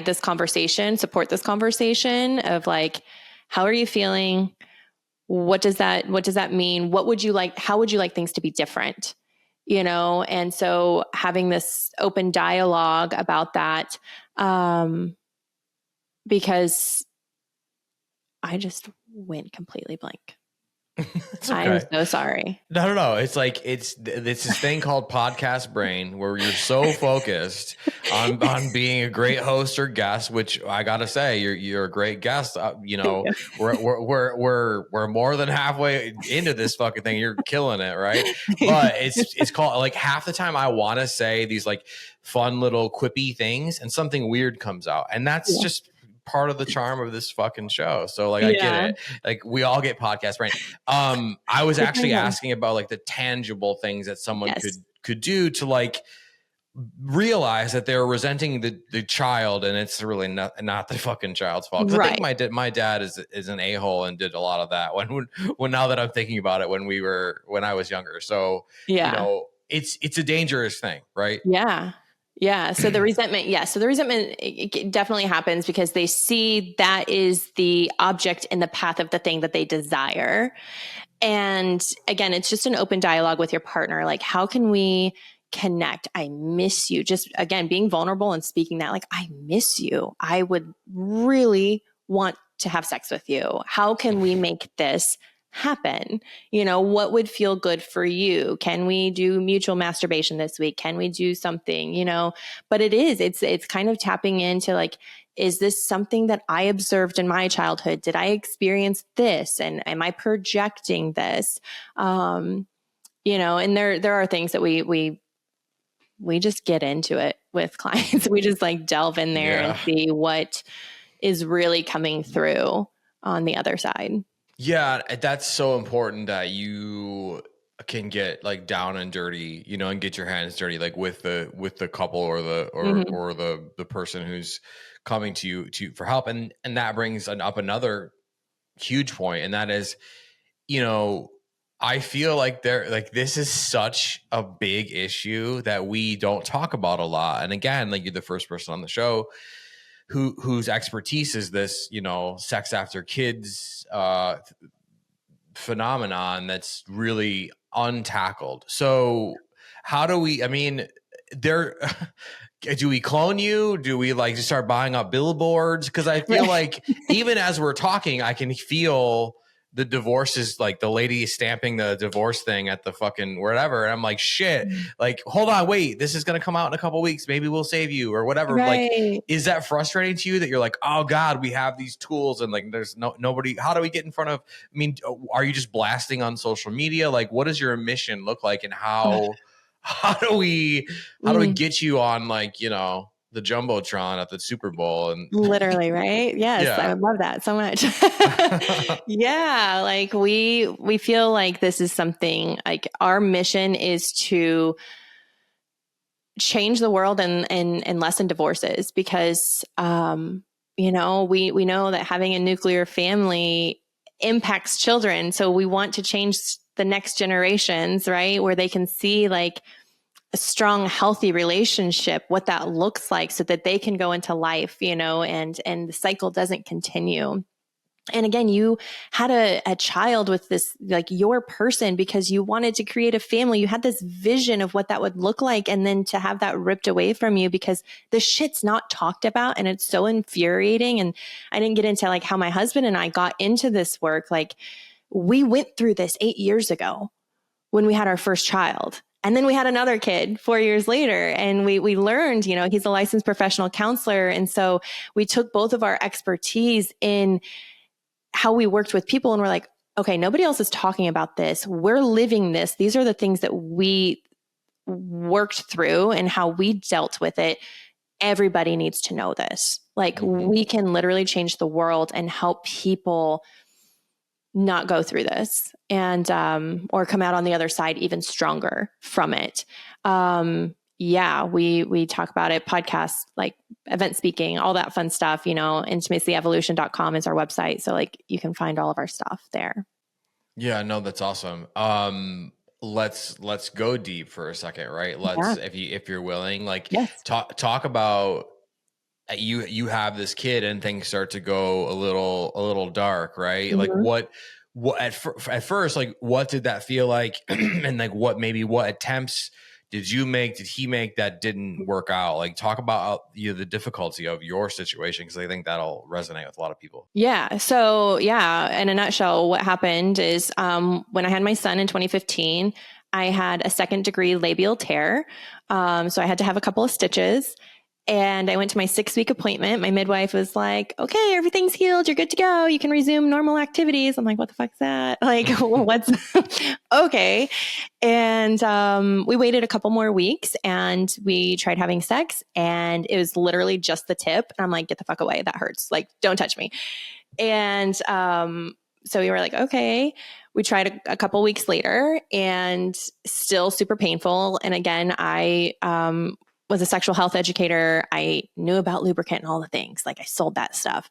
this conversation, support this conversation of like, how are you feeling? What does that mean? What would you like? How would you like things to be different? And so having this open dialogue about that, because I just went completely blank. It's okay. I'm so sorry. No. It's like it's this thing called podcast brain where you're so focused on being a great host or guest, which I gotta say you're a great guest. We're more than halfway into this fucking thing. You're killing it, right? But it's called like half the time I want to say these like fun little quippy things and something weird comes out, and that's just part of the charm of this fucking show. So like, I get it. Like we all get podcast brain. I was actually asking about like the tangible things that someone could do to like realize that they're resenting the child, and it's really not the fucking child's fault. I think my dad is an a-hole and did a lot of that when now that I'm thinking about it, when I was younger. So you know, it's a dangerous thing, right? Yeah. So the resentment, it definitely happens because they see that is the object in the path of the thing that they desire. And again, it's just an open dialogue with your partner. Like, how can we connect? I miss you. Just again, being vulnerable and speaking that, like, I miss you. I would really want to have sex with you. How can we make this happen? You know, what would feel good for you? Can we do mutual masturbation this week? Can we do something, you know? But it's kind of tapping into like, is this something that I observed in my childhood? Did I experience this? And am I projecting this? You know, and there are things that we just get into it with clients. We just like delve in there and see what is really coming through on the other side. Yeah, that's so important that you can get like down and dirty, you know, and get your hands dirty, like with the couple or the person who's coming to you for help. And that brings up another huge point. And that is, you know, I feel like this is such a big issue that we don't talk about a lot. And again, like you're the first person on the show whose expertise is this, you know, sex after kids phenomenon that's really untackled. So how do we, I mean, do we clone you? Do we like just start buying up billboards? Because I feel like even as we're talking, I can feel the divorce is like the lady stamping the divorce thing at the fucking whatever. And I'm like, shit, like, hold on, wait, this is going to come out in a couple of weeks. Maybe we'll save you or whatever. Right. Like, is that frustrating to you that you're like, oh God, we have these tools and like, there's nobody, how do we get in front of, I mean, are you just blasting on social media? Like, what does your mission look like and how do we get you on like, you know, the Jumbotron at the Super Bowl and literally, right? Yes. Yeah. I would love that so much. Yeah. Like we feel like this is something like our mission is to change the world and lessen divorces because, you know, we know that having a nuclear family impacts children. So we want to change the next generations, right? Where they can see like a strong, healthy relationship, what that looks like so that they can go into life, you know, and the cycle doesn't continue. And again, you had a child with this, like your person, because you wanted to create a family. You had this vision of what that would look like. And then to have that ripped away from you because the shit's not talked about and it's so infuriating. And I didn't get into like how my husband and I got into this work. Like we went through this 8 years ago when we had our first child. And then we had another kid 4 years later and we learned, you know, he's a licensed professional counselor. And so we took both of our expertise in how we worked with people and we're like, okay, nobody else is talking about this. We're living this. These are the things that we worked through and how we dealt with it. Everybody needs to know this. Like we can literally change the world and help people not go through this and, or come out on the other side even stronger from it. Yeah, we talk about it, podcasts, like event speaking, all that fun stuff, you know, intimacyevolution.com is our website. So like you can find all of our stuff there. Yeah, no, that's awesome. Let's go deep for a second, right? If you're willing, like talk about you have this kid and things start to go a little dark, right? Like what at first, like what did that feel like? And like what attempts did you make? Did he make that didn't work out? Like talk about the difficulty of your situation. Cause I think that'll resonate with a lot of people. Yeah. So yeah, in a nutshell, what happened is, when I had my son in 2015, I had a 2nd degree labial tear. So I had to have a couple of stitches. And I went to my 6-week appointment. My midwife was like, okay, everything's healed. You're good to go. You can resume normal activities. I'm like, what the fuck's that? Like, what's okay. And we waited a couple more weeks and we tried having sex, and it was literally just the tip. And I'm like, get the fuck away. That hurts. Like, don't touch me. And so we were like, okay. We tried a couple weeks later and still super painful. And again, I was a sexual health educator. I knew about lubricant and all the things. Like, I sold that stuff.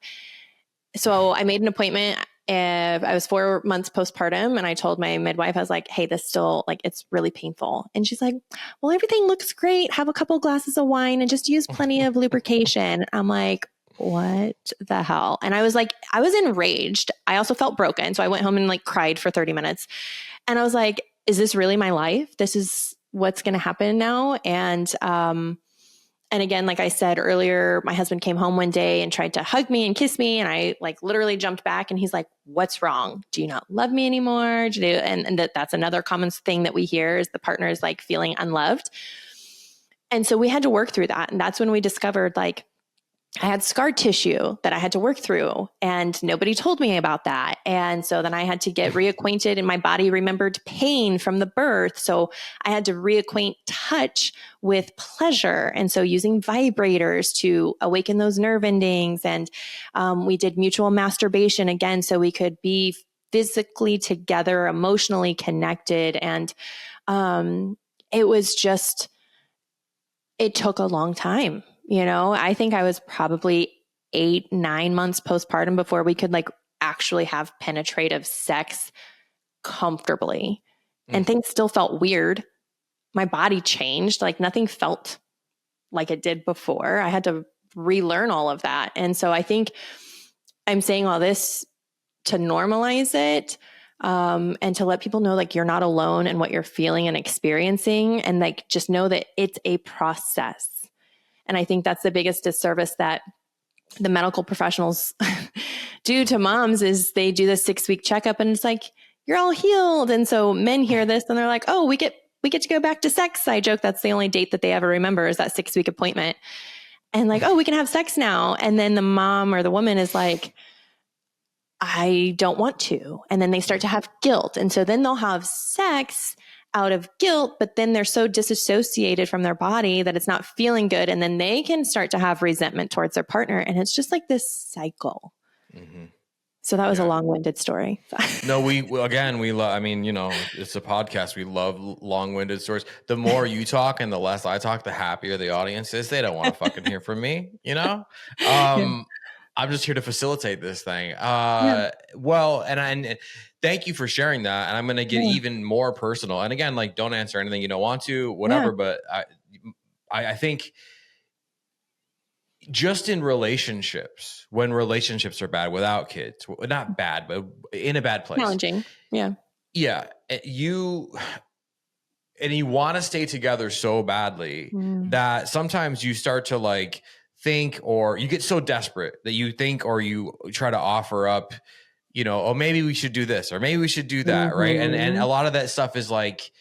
So I made an appointment. I was 4 months postpartum, and I told my midwife, I was like, hey, this still, like, it's really painful. And she's like, well, everything looks great. Have a couple glasses of wine and just use plenty of lubrication. I'm like, what the hell? And I was enraged. I also felt broken. So I went home and like cried for 30 minutes. And I was like, is this really my life? This is what's going to happen now. And again, like I said earlier, my husband came home one day and tried to hug me and kiss me. And I like literally jumped back, and he's like, what's wrong? Do you not love me anymore? And that's another common thing that we hear is the partner is like feeling unloved. And so we had to work through that. And that's when we discovered, like, I had scar tissue that I had to work through, and nobody told me about that. And so then I had to get reacquainted, and my body remembered pain from the birth. So I had to reacquaint touch with pleasure. And so using vibrators to awaken those nerve endings. And we did mutual masturbation again, so we could be physically together, emotionally connected. And it was just, it took a long time. You know, I think I was probably 8-9 months postpartum before we could like actually have penetrative sex comfortably. And things still felt weird. My body changed. Like, nothing felt like it did before. I had to relearn all of that. And so I think I'm saying all this to normalize it, and to let people know, like, you're not alone in what you're feeling and experiencing. And like, just know that it's a process. And I think that's the biggest disservice that the medical professionals do to moms is they do the 6-week checkup, and it's like, you're all healed. And so men hear this and they're like, oh, we get to go back to sex. I joke that's the only date that they ever remember is that 6-week appointment. And like, oh, we can have sex now. And then the mom or the woman is like, I don't want to. And then they start to have guilt. And so then they'll have sex out of guilt, but then they're so disassociated from their body that it's not feeling good. And then they can start to have resentment towards their partner. And it's just like this cycle. Mm-hmm. So that was a long-winded story. No, we love, I mean, you know, it's a podcast. We love long-winded stories. The more you talk and the less I talk, the happier the audience is. They don't want to fucking hear from me, you know? I'm just here to facilitate this thing. Well, and thank you for sharing that. And I'm going to get even more personal. And again, like, don't answer anything you don't want to, whatever. But I think just in relationships, when relationships are bad without kids, not bad, but in a bad place. Challenging. Yeah. Yeah. You want to stay together so badly that sometimes you start to like think, or you get so desperate that you think, or you try to offer up, you know, oh, maybe we should do this, or maybe we should do that. Right. And a lot of that stuff is like,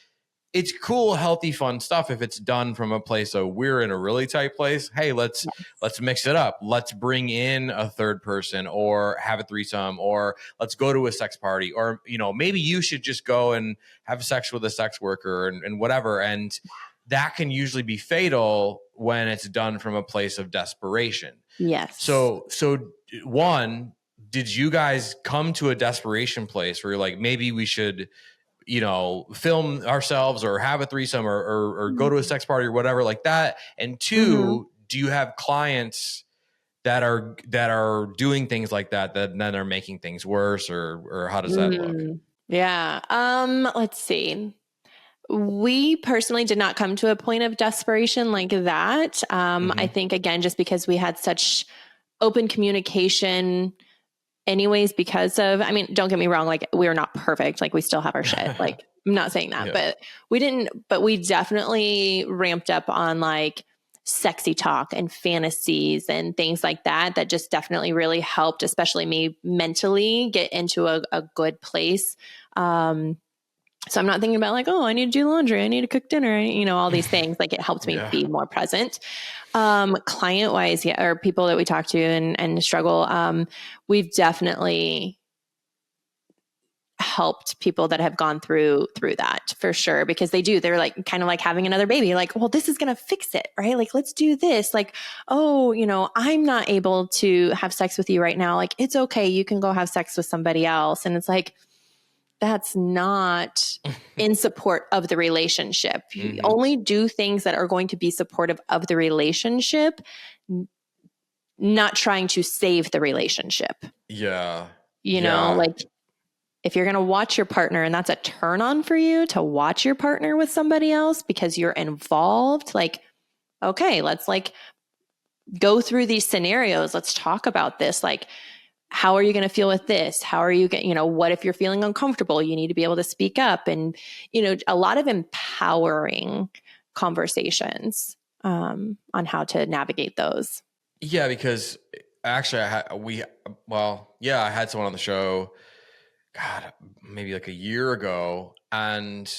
it's cool, healthy, fun stuff if it's done from a place of we're in a really tight place. Hey, let's mix it up. Let's bring in a third person, or have a threesome, or let's go to a sex party, or, you know, maybe you should just go and have sex with a sex worker and whatever. And that can usually be fatal when it's done from a place of desperation. Yes. So one, did you guys come to a desperation place where you're like, maybe we should, you know, film ourselves or have a threesome or go to a sex party or whatever like that? And two, do you have clients that are doing things like that then are making things worse, or how does that look? Yeah. Let's see. We personally did not come to a point of desperation like that. I think, again, just because we had such open communication anyways, because of, I mean, don't get me wrong, like, we're not perfect. Like, we still have our shit. Like, I'm not saying that, but we definitely ramped up on like sexy talk and fantasies and things like that just definitely really helped, especially me mentally, get into a good place. So I'm not thinking about like, oh, I need to do laundry. I need to cook dinner. All these things. Like it helps me be more present. Client wise, yeah, or people that we talk to and struggle. We've definitely helped people that have gone through that for sure, because they're like kind of like having another baby, like, well, this is going to fix it, right? Like, let's do this. Like, oh, I'm not able to have sex with you right now. Like, it's okay. You can go have sex with somebody else. And it's like, that's not in support of the relationship. You only do things that are going to be supportive of the relationship, not trying to save the relationship. Yeah. Like, if you're going to watch your partner and that's a turn on for you to watch your partner with somebody else because you're involved, like, okay, let's like go through these scenarios. Let's talk about this. Like, how are you going to feel with this? How are you going, what if you're feeling uncomfortable? You need to be able to speak up, and, a lot of empowering conversations on how to navigate those. Yeah, because actually I had someone on the show, God, maybe like a year ago, and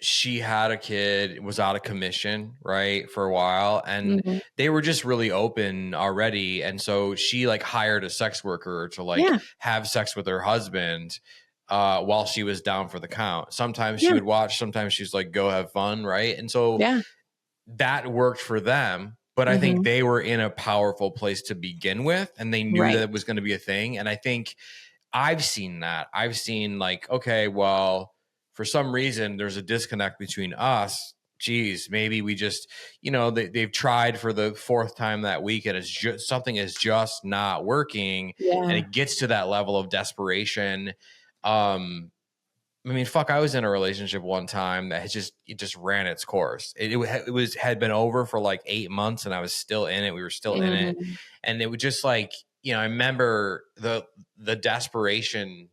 she had a kid, was out of commission, right, for a while, and they were just really open already, and so she like hired a sex worker to like have sex with her husband while she was down for the count. Sometimes she would watch, sometimes she's like, go have fun, right? And so that worked for them. But I think they were in a powerful place to begin with, and they knew that it was going to be a thing. And I think I've seen that. I've seen like, okay, well, for some reason, there's a disconnect between us. Geez, maybe we just, they've tried for the fourth time that week, and it's just something is just not working. And it gets to that level of desperation. I mean, fuck, I was in a relationship one time that it just ran its course. It had been over for like 8 months, and I was still in it. We were still in it. And it was just like, I remember the desperation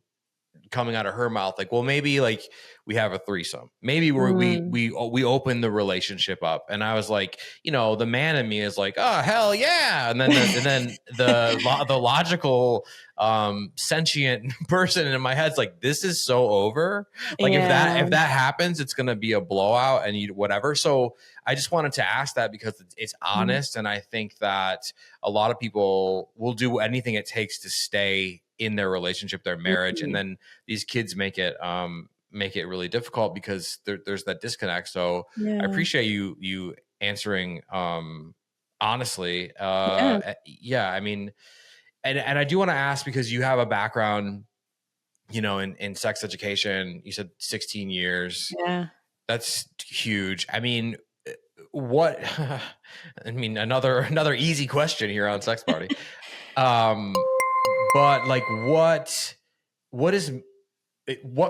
coming out of her mouth, like, well, maybe like we have a threesome. Maybe we open the relationship up. And I was like, the man in me is like, oh, hell yeah. And then the logical sentient person in my head's like, this is so over. Like if that happens, it's gonna be a blowout and whatever. So I just wanted to ask that because it's honest, and I think that a lot of people will do anything it takes to stay in their relationship, their marriage, and then these kids make it really difficult because there's that disconnect. So I appreciate you answering honestly. I mean, and I do want to ask, because you have a background, in sex education. You said 16 years. Yeah. That's huge. I mean, what? I mean, another easy question here on Sex Party. But like, what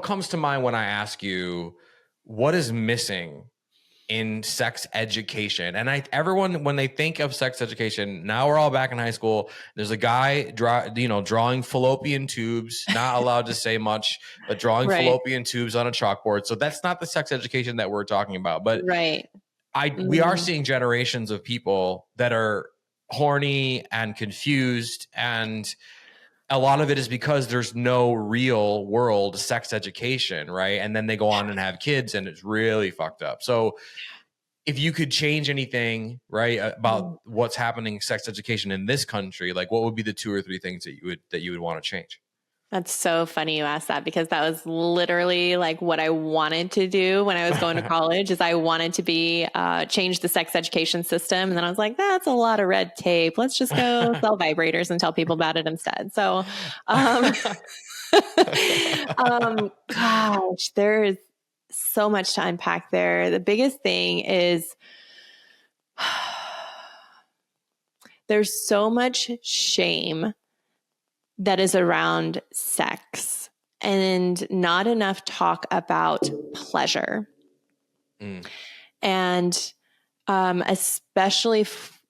comes to mind when I ask you what is missing in sex education? And everyone, when they think of sex education, now we're all back in high school. There's a guy, drawing fallopian tubes, not allowed to say much, but drawing fallopian tubes on a chalkboard. So that's not the sex education that we're talking about. But we are seeing generations of people that are horny and confused, and a lot of it is because there's no real world sex education, right? And then they go on and have kids, and it's really fucked up. So if you could change anything, right, about what's happening in sex education in this country, like what would be the 2 or 3 things that you would want to change? That's so funny you asked that, because that was literally like what I wanted to do when I was going to college. Is I wanted to be change the sex education system, and then I was like, that's a lot of red tape. Let's just go sell vibrators and tell people about it instead. So, gosh, there is so much to unpack there. The biggest thing is there's so much shame that is around sex, and not enough talk about pleasure. And especially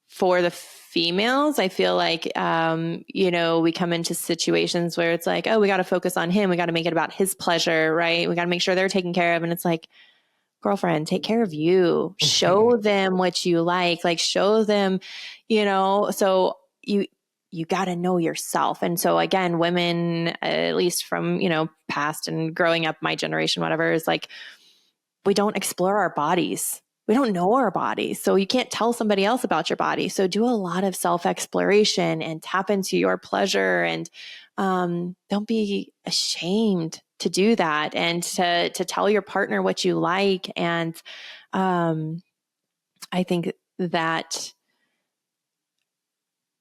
for the females, I feel like, we come into situations where it's like, oh, we got to focus on him. We got to make it about his pleasure, right? We got to make sure they're taken care of. And it's like, girlfriend, take care of you. Show them what you like show them, so you got to know yourself. And so again, women, at least from, past and growing up, my generation, whatever, is like, we don't explore our bodies. We don't know our bodies. So you can't tell somebody else about your body. So do a lot of self-exploration and tap into your pleasure, and don't be ashamed to do that, and to tell your partner what you like. And I think that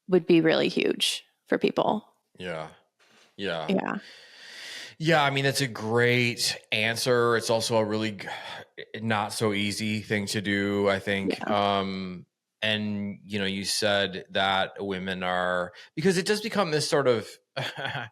would be really huge for people. Yeah. I mean, that's a great answer. It's also a really not so easy thing to do, I think. Yeah. And you said that women are, because it does become this sort of, and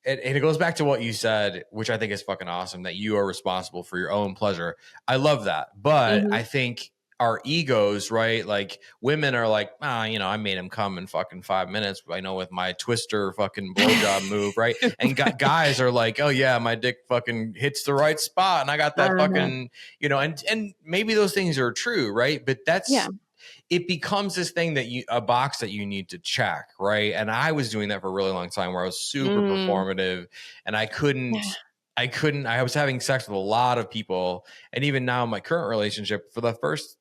it goes back to what you said, which I think is fucking awesome, that you are responsible for your own pleasure. I love that. But I think our egos, right? Like women are like, I made him come in fucking 5 minutes. I know, with my twister fucking blowjob move, right? And guys are like, oh yeah, my dick fucking hits the right spot, and I got that fucking, and maybe those things are true, right? But it becomes this thing that a box that you need to check, right? And I was doing that for a really long time, where I was super performative, and I was having sex with a lot of people. And even now in my current relationship, for the first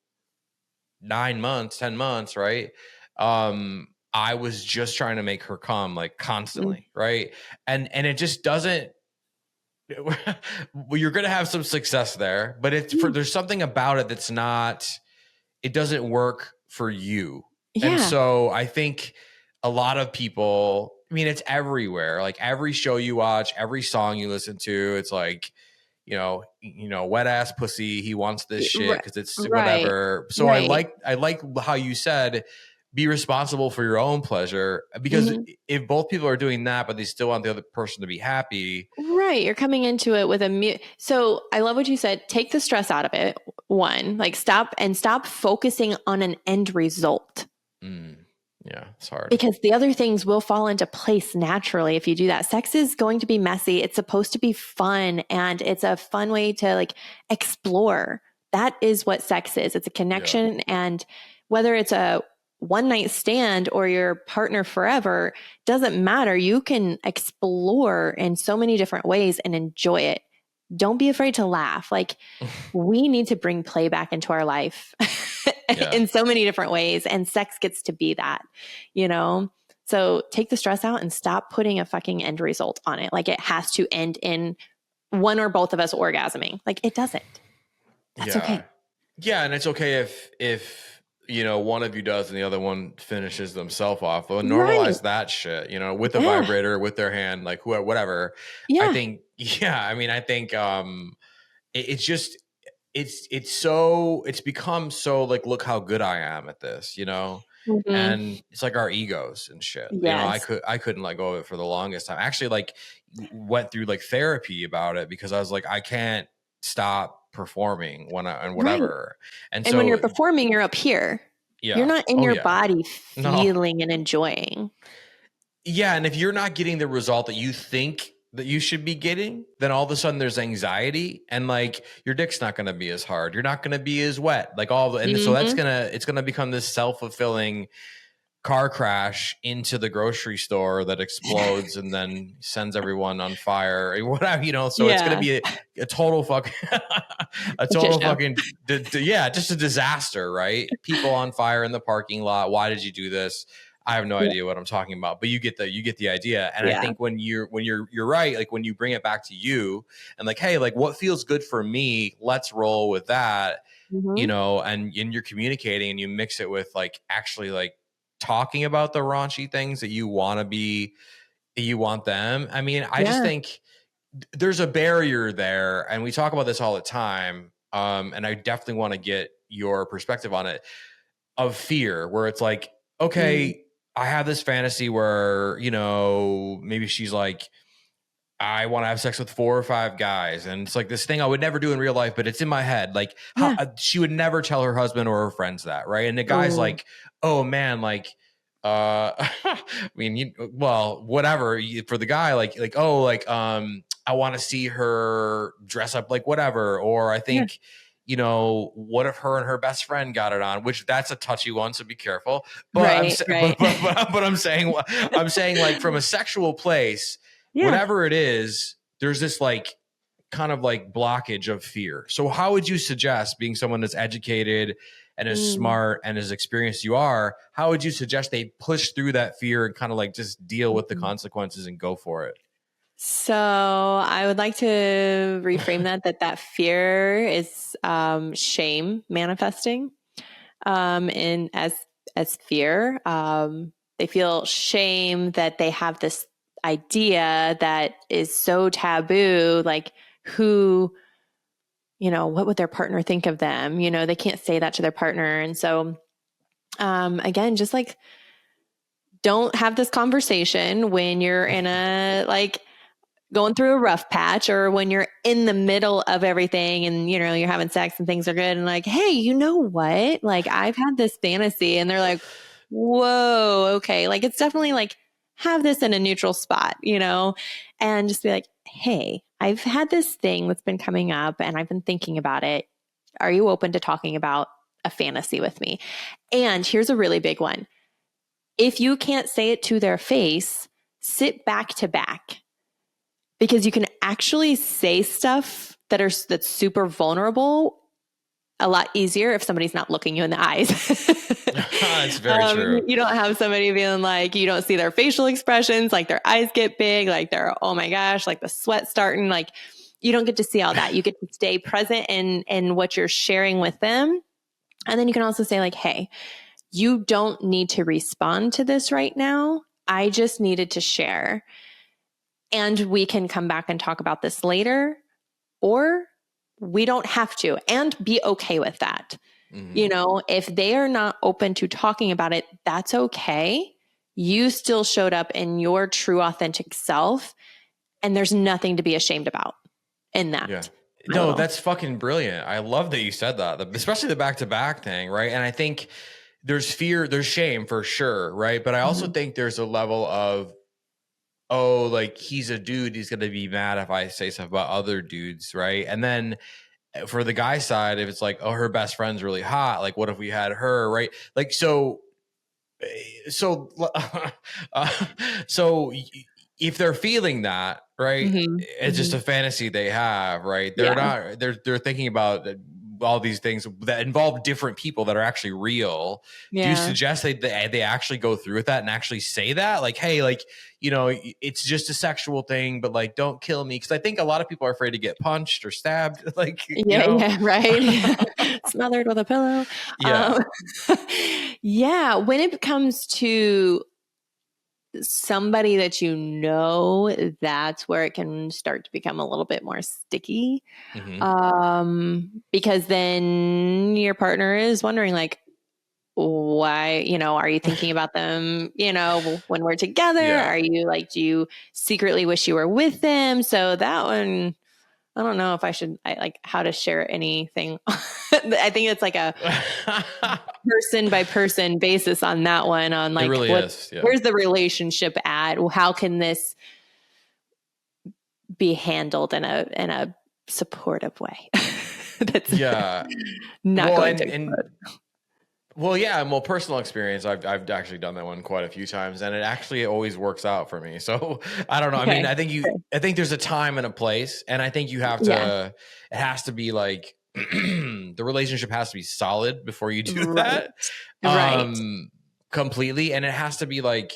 9 months, 10 months, right? I was just trying to make her come, like, constantly. Right. And it just doesn't, well, you're going to have some success there, but there's something about it that's not, it doesn't work for you. And so I think a lot of people, I mean, it's everywhere. Like every show you watch, every song you listen to, it's like, wet ass pussy, he wants this shit because it's whatever. So I like how you said, be responsible for your own pleasure, because if both people are doing that, but they still want the other person to be happy. Right. You're coming into it with so I love what you said. Take the stress out of it. One, like stop focusing on an end result. Yeah, it's hard. Because the other things will fall into place naturally if you do that. Sex is going to be messy. It's supposed to be fun, and it's a fun way to like explore. That is what sex is. It's a connection. And whether it's a one night stand or your partner forever, doesn't matter. You can explore in so many different ways and enjoy it. Don't be afraid to laugh. Like we need to bring play back into our life in so many different ways. And sex gets to be that, So take the stress out and stop putting a fucking end result on it. Like it has to end in one or both of us orgasming. Like it doesn't. That's okay. Yeah. And it's okay if one of you does and the other one finishes themselves off. Well, normalize that shit, with a vibrator, with their hand, like whatever. Yeah. I think, I think it's just, it's become so like, look how good I am at this, and it's like our egos and shit. Yes. I couldn't let go of it for the longest time. Actually, like went through like therapy about it, because I was like, I can't stop performing and whatever. And so when you're performing, you're up here. Yeah. You're not in your body feeling and enjoying. Yeah. And if you're not getting the result that you think that you should be getting, then all of a sudden there's anxiety, and like your dick's not going to be as hard. You're not going to be as wet, like so it's going to become this self-fulfilling car crash into the grocery store that explodes and then sends everyone on fire or whatever, so it's going to be a total fucking, just a disaster, right? People on fire in the parking lot. Why did you do this? I have no idea what I'm talking about, but you get the idea. And I think when you're right, like when you bring it back to you and like, hey, like what feels good for me, let's roll with that, and you're communicating and you mix it with like actually like talking about the raunchy things that you want them. I mean, I just think there's a barrier there, and we talk about this all the time. And I definitely want to get your perspective on it, of fear, where it's like, okay, I have this fantasy where, maybe she's like, I want to have sex with 4 or 5 guys. And it's like this thing I would never do in real life, but it's in my head. Like she would never tell her husband or her friends that. Right. And the guy's like, oh man, like, I mean, whatever for the guy, I want to see her dress up like whatever. Or I think, what if her and her best friend got it on, which that's a touchy one. So be careful. But but I'm saying like from a sexual place, whatever it is, there's this like kind of like blockage of fear. So how would you suggest, being someone that's educated and as smart and as experienced as you are, how would you suggest they push through that fear and kind of like just deal with the consequences and go for it? So I would like to reframe that fear is shame manifesting in as fear. They feel shame that they have this idea that is so taboo, like who, what would their partner think of them? They can't say that to their partner. And so, again, just like, don't have this conversation when you're in a, like, going through a rough patch, or when you're in the middle of everything and, you're having sex and things are good. And like, hey, you know what? Like, I've had this fantasy, and they're like, whoa, okay. Like, it's definitely like, have this in a neutral spot, and just be like, hey, I've had this thing that's been coming up and I've been thinking about it. Are you open to talking about a fantasy with me? And here's a really big one. If you can't say it to their face, sit back to back, because you can actually say stuff that's super vulnerable a lot easier if somebody's not looking you in the eyes. That's very true. You don't have somebody being like, you don't see their facial expressions, like their eyes get big, like they're, oh my gosh, like the sweat starting, like you don't get to see all that. You get to stay present in what you're sharing with them. And then you can also say like, hey, you don't need to respond to this right now. I just needed to share. And we can come back and talk about this later, or we don't have to, and be okay with that. If they are not open to talking about it, that's okay. You still showed up in your true, authentic self, and there's nothing to be ashamed about in that. Yeah. No, that's fucking brilliant. I love that you said that, especially the back-to-back thing, right? And I think there's fear, there's shame for sure, right? But I also think there's a level of, oh, like he's a dude, he's going to be mad if I say stuff about other dudes, right? And then for the guy side, if it's like, oh, her best friend's really hot, like what if we had her, right? Like, so if they're feeling that, right, it's just a fantasy they have, right? They're thinking about all these things that involve different people that are actually real. Do you suggest they actually go through with that and actually say that, like, hey, like, it's just a sexual thing, but like, don't kill me? Because I think a lot of people are afraid to get punched or stabbed, like, right. Smothered with a pillow. When it comes to somebody that that's where it can start to become a little bit more sticky. Because then your partner is wondering like, why, are you thinking about them, when we're together? Are you like, do you secretly wish you were with them? So that one, I don't know if I should, like how to share anything. I think it's like a person by person basis on that one, on like, really where's the relationship at? How can this be handled in a supportive way? That's not going to explode. Well, personal experience, I've actually done that one quite a few times, and it actually always works out for me. So I don't know. Okay. I mean, I think there's a time and a place, and I think you have to, it has to be like, the relationship has to be solid before you do that. Completely. And it has to be like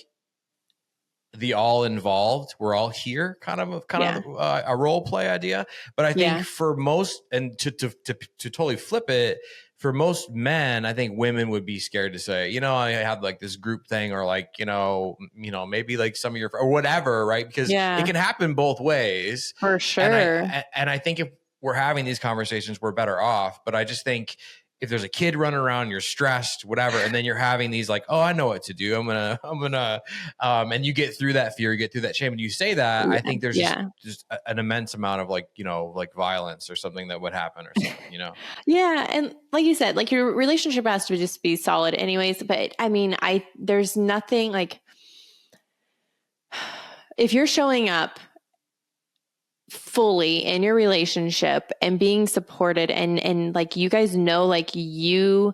the all involved, we're all here kind of a role play idea. But I think for most, and to totally flip it, for most men, I think women would be scared to say, I have like this group thing, or like, maybe like some of your, or whatever, right? Because it can happen both ways. For sure. And I think if we're having these conversations, we're better off. But I just think if there's a kid running around, you're stressed, whatever, and then you're having these like, oh, I know what to do. I'm gonna, and you get through that fear, you get through that shame, and you say that, I think there's just an immense amount of like, like violence or something that would happen or something, Yeah. And like you said, like your relationship has to just be solid anyways. But I mean, there's nothing like, if you're showing up fully in your relationship and being supported, and like, you guys know, like you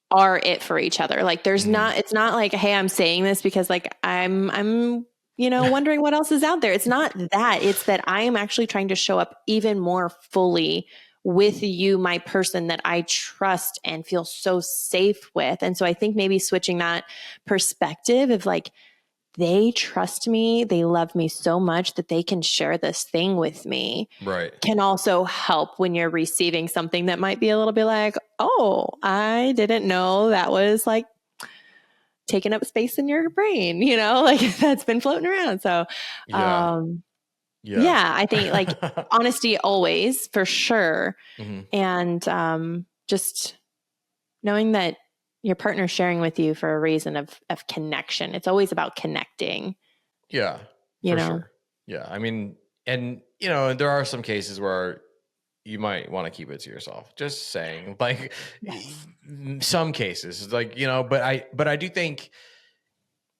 are it for each other. Like there's not, it's not like, hey, I'm saying this because like I'm wondering what else is out there. It's not that. It's that I am actually trying to show up even more fully with you, my person that I trust and feel so safe with. And so I think maybe switching that perspective of like, they trust me, they love me so much that they can share this thing with me. Right. Can also help when you're receiving something that might be a little bit like, oh, I didn't know that was like taking up space in your brain, like that's been floating around. So, yeah, I think like honesty always for sure. Mm-hmm. And just knowing that your partner's sharing with you for a reason of connection. It's always about connecting. Yeah, for sure. Yeah. I mean, and there are some cases where you might want to keep it to yourself. Just saying, like some cases, like, but I do think,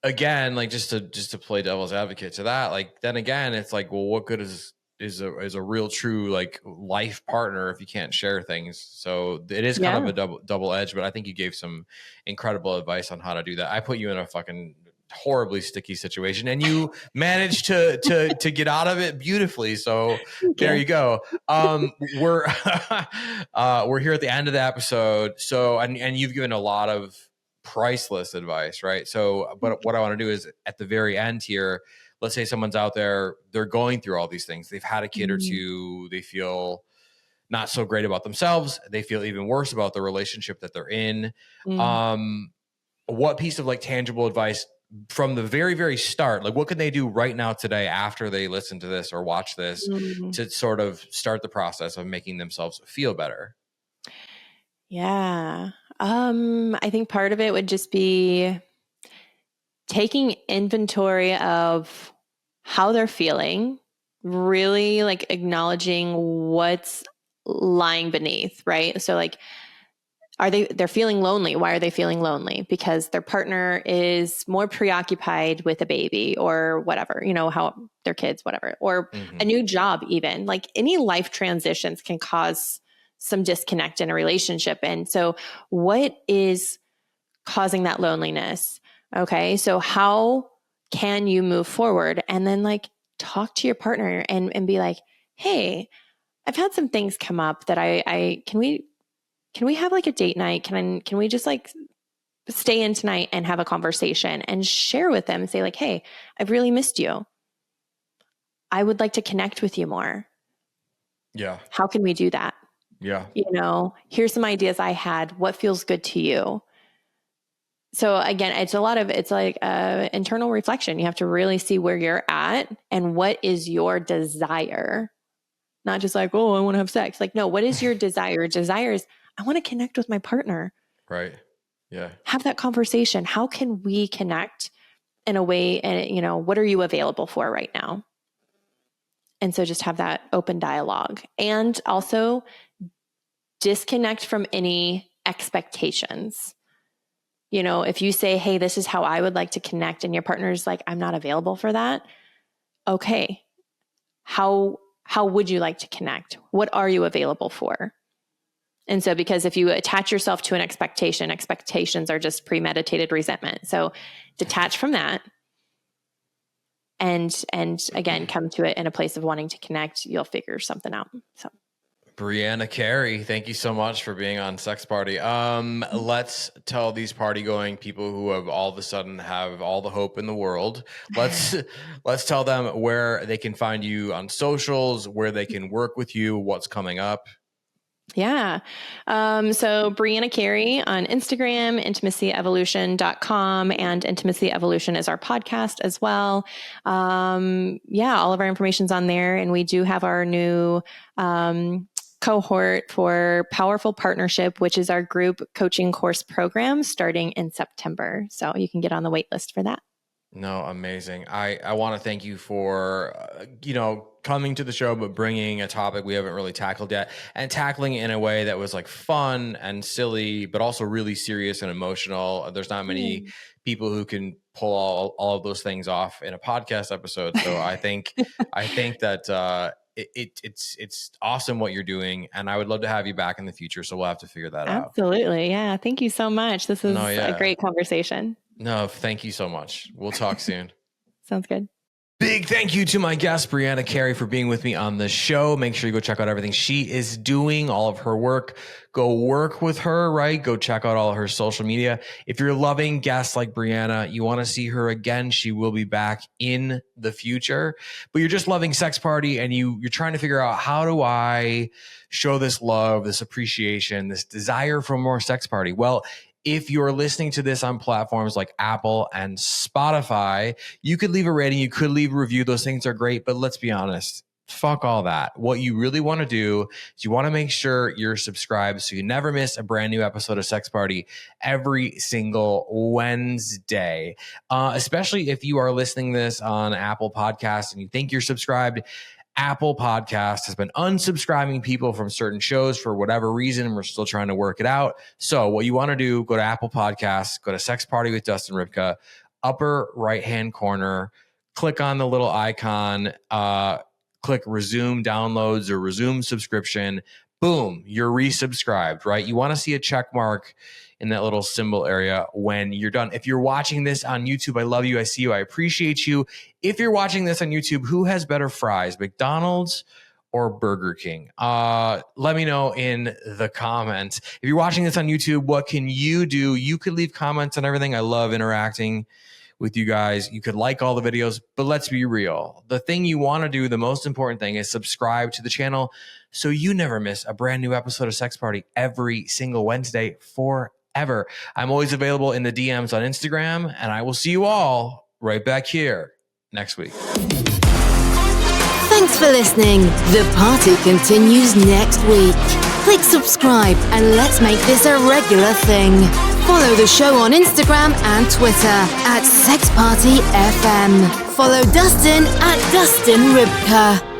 again, like just to play devil's advocate to that, like, then again, it's like, well, what good is a real true like life partner if you can't share things? So it is kind of a double edge, but I think you gave some incredible advice on how to do that. I put you in a fucking horribly sticky situation and you managed to get out of it beautifully. So there you go. We're here at the end of the episode. So, and you've given a lot of priceless advice, right? So, but what I want to do is at the very end here, let's say someone's out there, they're going through all these things. They've had a kid or two. They feel not so great about themselves. They feel even worse about the relationship that they're in. What piece of like tangible advice from the very, very start, like what can they do right now today after they listen to this or watch this to sort of start the process of making themselves feel better? Yeah. I think part of it would just be taking inventory of how they're feeling, really like acknowledging what's lying beneath, right? So like, they're feeling lonely. Why are they feeling lonely? Because their partner is more preoccupied with a baby or whatever, how their kids, whatever, or a new job, even like any life transitions can cause some disconnect in a relationship. And so what is causing that loneliness? Okay. So how can you move forward? And then like talk to your partner and be like, hey, I've had some things come up that can we have like a date night? Can we just like stay in tonight and have a conversation and share with them and say like, hey, I've really missed you. I would like to connect with you more. Yeah. How can we do that? Yeah. Here's some ideas I had. What feels good to you? So again, it's like internal reflection. You have to really see where you're at and what is your desire. Not just like, oh, I want to have sex. Like, no, what is your desire? Desire is, I want to connect with my partner. Right. Yeah. Have that conversation. How can we connect in a way? And, what are you available for right now? And so just have that open dialogue and also disconnect from any expectations. If you say, hey, this is how I would like to connect, and your partner's like, I'm not available for that. Okay. How would you like to connect? What are you available for? And so, because if you attach yourself to an expectation, expectations are just premeditated resentment. So detach from that and again, come to it in a place of wanting to connect. You'll figure something out. So Brianna Carey, thank you so much for being on Sex Party. Let's tell these party going people who have all of a sudden have all the hope in the world. Let's tell them where they can find you on socials, where they can work with you, what's coming up. Yeah. So Brianna Carey on Instagram, intimacyevolution.com, and Intimacy Evolution is our podcast as well. All of our information's on there, and we do have our new, cohort for Powerful Partnership, which is our group coaching course program starting in September. So you can get on the wait list for that. No, amazing. I want to thank you for, coming to the show, but bringing a topic we haven't really tackled yet and tackling it in a way that was like fun and silly, but also really serious and emotional. There's not many people who can pull all of those things off in a podcast episode. So I think that, it's awesome what you're doing, and I would love to have you back in the future. So we'll have to figure that out. Absolutely. Yeah. Thank you so much. This is a great conversation. No, thank you so much. We'll talk soon. Sounds good. Big thank you to my guest, Brianna Carey, for being with me on the show. Make sure you go check out everything she is doing, all of her work. Go work with her, right? Go check out all of her social media. If you're loving guests like Brianna, you want to see her again, she will be back in the future. But you're just loving Sex Party and you're trying to figure out, how do I show this love, this appreciation, this desire for more Sex Party? Well, if you're listening to this on platforms like Apple and Spotify, you could leave a rating, you could leave a review. Those things are great, but let's be honest, fuck all that. What you really want to do is you want to make sure you're subscribed so you never miss a brand new episode of Sex Party every single Wednesday. Especially if you are listening to this on Apple Podcasts and you think you're subscribed. Apple Podcast has been unsubscribing people from certain shows for whatever reason. We're still trying to work it out. So what you want to do, go to Apple Podcasts, go to Sex Party with Dustin Rybka, upper right-hand corner, click on the little icon, click resume downloads or resume subscription. Boom, you're resubscribed, right? You want to see a check mark in that little symbol area when you're done. If you're watching this on YouTube, I love you. I see you. I appreciate you. If you're watching this on YouTube, who has better fries, McDonald's or Burger King? Let me know in the comments. If you're watching this on YouTube, what can you do? You could leave comments on everything. I love interacting with you guys. You could like all the videos, but let's be real. The thing you want to do, the most important thing, is subscribe to the channel so you never miss a brand new episode of Sex Party every single Wednesday forever. I'm always available in the DMs on Instagram, and I will see you all right back here next week. Thanks for listening. The party continues next week. Click subscribe and let's make this a regular thing. Follow the show on Instagram and Twitter at Sex Party FM. Follow Dustin at Dustin Rybka.